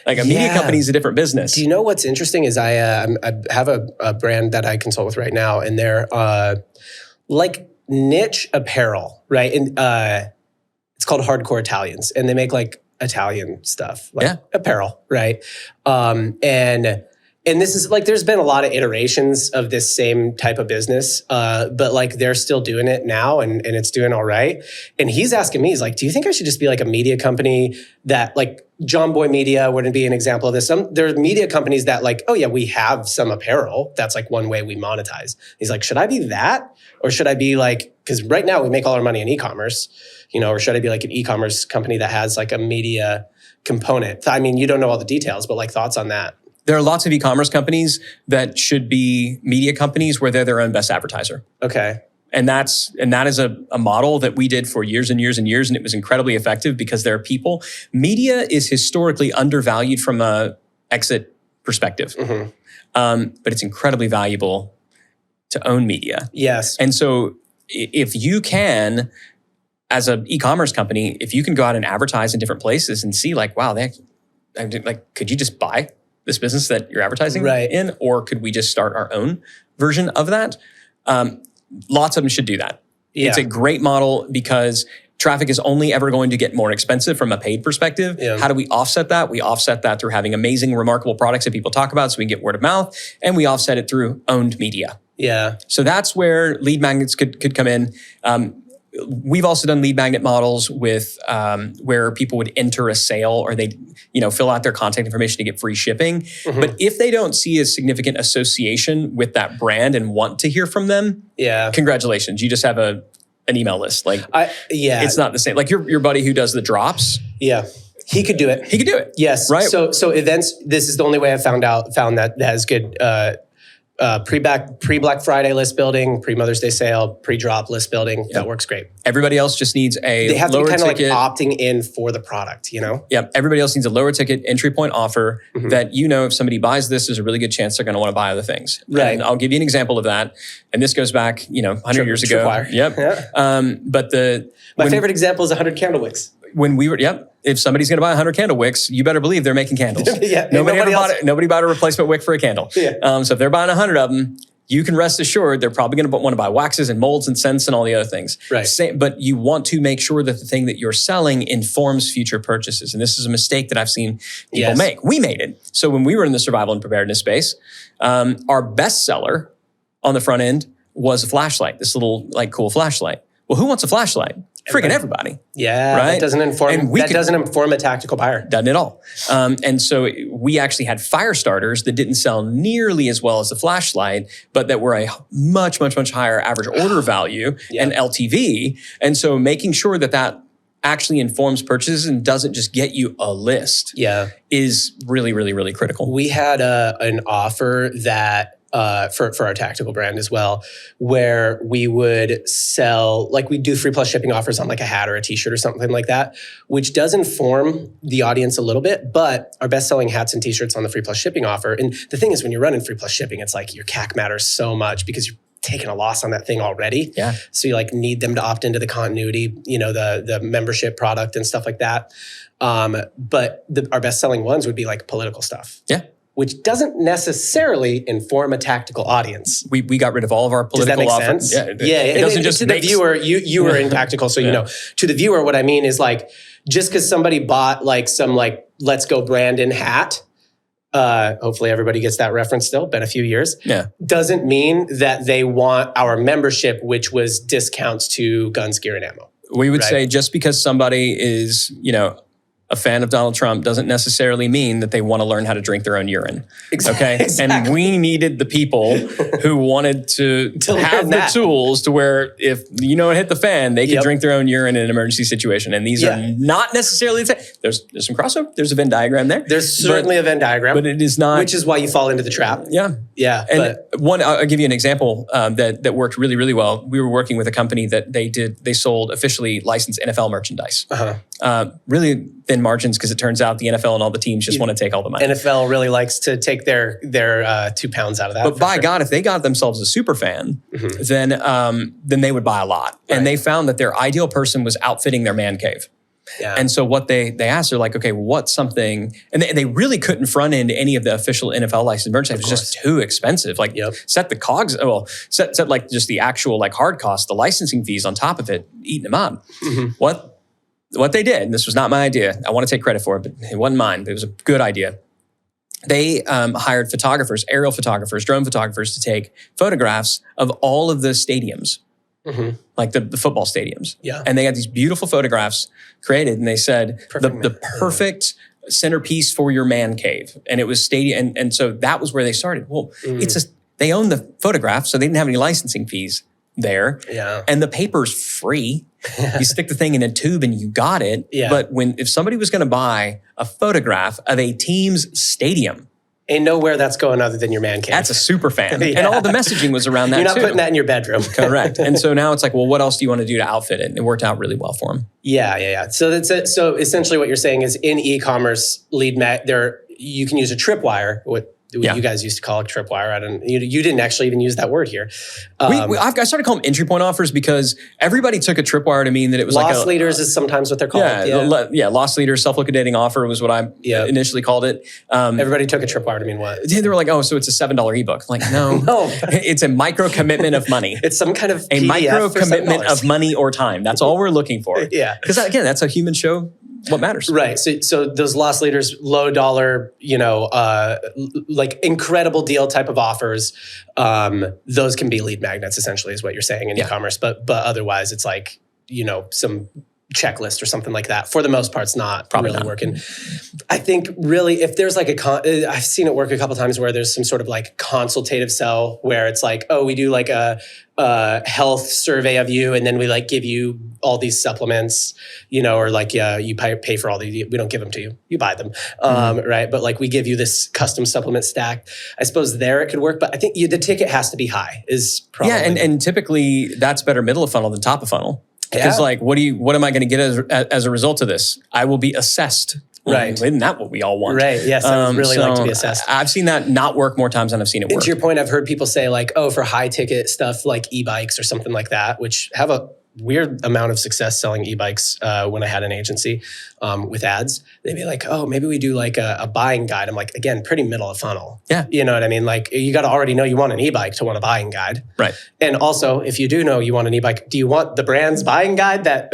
Like a media company is a different business. Do you know what's interesting is I have a brand that I consult with right now, and they're like niche apparel, right? And it's called Hardcore Italians, and they make like Italian stuff, like apparel, right? And this is like, there's been a lot of iterations of this same type of business, but like they're still doing it now, and it's doing all right. And he's asking me, he's like, do you think I should just be like a media company that like John Boy Media wouldn't be an example of this? There are media companies that like, oh yeah, we have some apparel. That's like one way we monetize. He's like, should I be that? Or should I be like, because right now we make all our money in e-commerce, or should I be like an e-commerce company that has like a media component? I mean, you don't know all the details, but like thoughts on that. There are lots of e-commerce companies that should be media companies where they're their own best advertiser. Okay. And that is a model that we did for years and years and years, and it was incredibly effective because there are people. Media is historically undervalued from a exit perspective, but it's incredibly valuable to own media. Yes. And so if you can, as an e-commerce company, if you can go out and advertise in different places and see like, wow, could you just buy this business that you're advertising in, or could we just start our own version of that? Lots of them should do that. Yeah. It's a great model because traffic is only ever going to get more expensive from a paid perspective. Yeah. How do we offset that? We offset that through having amazing, remarkable products that people talk about so we can get word of mouth, and we offset it through owned media. Yeah. So that's where lead magnets could come in. We've also done lead magnet models with where people would enter a sale, or they fill out their contact information to get free shipping. But if they don't see a significant association with that brand and want to hear from them, congratulations, you just have an email list. Like, it's not the same. Like your buddy who does the drops. Yeah. He could do it. He could do it. Yes. Right. So events, this is the only way I found that has good pre-Black Friday list building, pre-Mother's Day sale, pre-drop list building. Yep. That works great. Everybody else just needs they have to be kind of like opting in for the product, Yeah. Everybody else needs a lower ticket entry point offer that, if somebody buys this, there's a really good chance they're going to want to buy other things. Right. And I'll give you an example of that. And this goes back, 100 years ago. Yep. Yeah. But my favorite example is 100 candle wicks. When we were, if somebody's going to buy 100 candle wicks, you better believe they're making candles. Nobody bought a replacement wick for a candle. Yeah. So if they're buying 100 of them, you can rest assured they're probably going to want to buy waxes and molds and scents and all the other things. Right. But you want to make sure that the thing that you're selling informs future purchases. And this is a mistake that I've seen people make. We made it. So when we were in the survival and preparedness space, our best seller on the front end was a flashlight, this little cool flashlight. Well, who wants a flashlight? freaking everybody. Yeah, right? that doesn't inform a tactical buyer. Doesn't at all. And so we actually had fire starters that didn't sell nearly as well as the flashlight, but that were a much, much, much higher average order value and LTV. And so making sure that actually informs purchases and doesn't just get you a list is really, really, really critical. We had an offer that for our tactical brand as well, where we would sell, like we do free plus shipping offers on like a hat or a t-shirt or something like that, which does inform the audience a little bit, but our best selling hats and t-shirts on the free plus shipping offer. And the thing is, when you're running free plus shipping, it's like your CAC matters so much because you're taking a loss on that thing already. Yeah. So you like need them to opt into the continuity, the membership product and stuff like that. But our best selling ones would be like political stuff. Yeah. Which doesn't necessarily inform a tactical audience. We got rid of all of our political offers. Does that make sense? Yeah. It doesn't just to the viewer, you were in tactical, so you know. To the viewer, what I mean is like, just because somebody bought like some like Let's Go Brandon hat, hopefully everybody gets that reference still, been a few years, doesn't mean that they want our membership, which was discounts to guns, gear, and ammo. We would say just because somebody is, a fan of Donald Trump doesn't necessarily mean that they want to learn how to drink their own urine. Okay. Exactly. And we needed the people who wanted to have the tools to where if it hit the fan, they could drink their own urine in an emergency situation. And these are not necessarily there's some crossover. There's a Venn diagram there. There's certainly a Venn diagram. But it is not, which is why you fall into the trap. Yeah. Yeah. And I'll give you an example that worked really, really well. We were working with a company that they sold officially licensed NFL merchandise. Really thin margins because it turns out the NFL and all the teams just want to take all the money. NFL really likes to take their 2 pounds out of that. But by God, if they got themselves a super fan, then they would buy a lot. Right. And they found that their ideal person was outfitting their man cave. Yeah. And so what they asked, they're like, okay, what's something, and they really couldn't front end any of the official NFL licensed merchandise. It was just too expensive. Like set the cogs, set like just the actual like hard cost, the licensing fees on top of it, eating them up. What they did, and this was not my idea, I want to take credit for it, but it wasn't mine, but it was a good idea. They hired photographers, aerial photographers, drone photographers to take photographs of all of the stadiums, like the football stadiums. Yeah. And they had these beautiful photographs created, and they said the perfect centerpiece for your man cave. And it was stadium, and so that was where they started. Well, they owned the photograph, so they didn't have any licensing fees there. Yeah. And the paper's free. You stick the thing in a tube and you got it. Yeah. But if somebody was going to buy a photograph of a team's stadium, ain't nowhere that's going other than your man cave. That's a super fan. And all the messaging was around that too. You're not putting that in your bedroom. Correct. And so now it's like, well, what else do you want to do to outfit it? And it worked out really well for them. Yeah. So that's it. So essentially what you're saying is in e-commerce you can use a tripwire, what you guys used to call it tripwire. You didn't actually even use that word here. I started calling them entry point offers because everybody took a tripwire to mean that it was loss leaders is sometimes what they're called. Loss leaders, self-liquidating offer was what I initially called it. Everybody took a tripwire to mean what? They were like, oh, so it's a $7 ebook. I'm like, no, it's a micro commitment of money. It's some kind of a PDF micro commitment of money or time. That's all we're looking for. Yeah, because again, that's a human show. What matters? Right. So those loss leaders, low dollar, like incredible deal type of offers, those can be lead magnets essentially is what you're saying in e-commerce. But otherwise it's like, some checklist or something like that. For the most part, it's not working. I think really if there's like I've seen it work a couple of times where there's some sort of like consultative sell where it's like, oh, we do like a health survey of you and then we like give you all these supplements, or like, you pay for all these, we don't give them to you, you buy them, right? But like we give you this custom supplement stack. I suppose there it could work, but I think the ticket has to be high is probably. Yeah, and typically that's better middle of funnel than top of funnel. Because like, what am I going to get as a result of this? I will be assessed. Right. Isn't that what we all want? Right. Yes. I would really like to be assessed. I've seen that not work more times than I've seen it work. And to your point, I've heard people say like, oh, for high ticket stuff like e-bikes or something like that, which have a weird amount of success selling e-bikes when I had an agency with ads. They'd be like, oh, maybe we do like a buying guide. I'm like, again, pretty middle of funnel. Yeah. You know what I mean? Like you got to already know you want an e-bike to want a buying guide. Right. And also, if you do know you want an e-bike, do you want the brand's buying guide that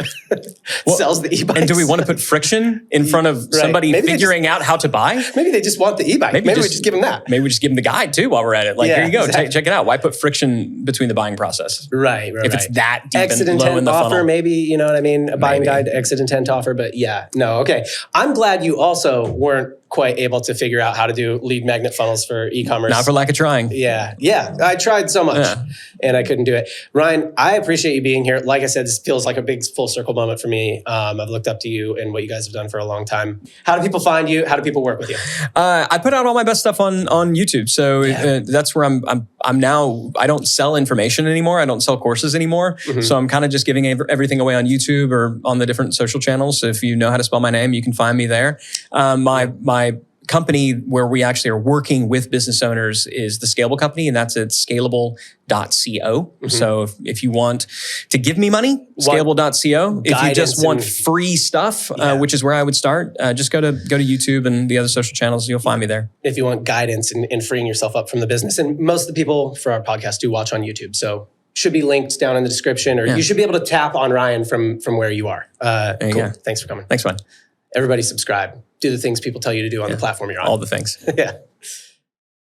sells the e-bikes? And do we want to put friction in front of somebody figuring out how to buy? Maybe they just want the e-bike. Maybe we just give them that. Maybe we just give them the guide too while we're at it. Like, here you go. Exactly. Check it out. Why put friction between the buying process? Right. If it's that deep and low intent the offer, funnel. maybe, you know what I mean? A buying Maybe. guide, exit intent offer, but yeah, no, okay. I'm glad you also weren't quite able to figure out how to do lead magnet funnels for e-commerce. Not for lack of trying. Yeah, I tried so much and I couldn't do it. Ryan, I appreciate you being here. Like I said, this feels like a big full circle moment for me. I've looked up to you and what you guys have done for a long time. How do people find you? How do people work with you? I put out all my best stuff on YouTube, so that's where I'm now. I don't sell information anymore. I don't sell courses anymore. So I'm kind of just giving everything away on YouTube or on the different social channels. So if you know how to spell my name, you can find me there. My company where we actually are working with business owners is the Scalable Company, and that's at scalable.co. So if you want to give me money, scalable.co. If you just want free stuff, which is where I would start, just go to YouTube and the other social channels. You'll find me there. If you want guidance in freeing yourself up from the business. And most of the people for our podcast do watch on YouTube. So should be linked down in the description, or you should be able to tap on Ryan from where you are. Cool. Thanks for coming. Thanks, man. Everybody subscribe. Do the things people tell you to do on the platform you're on. All the things. Yeah.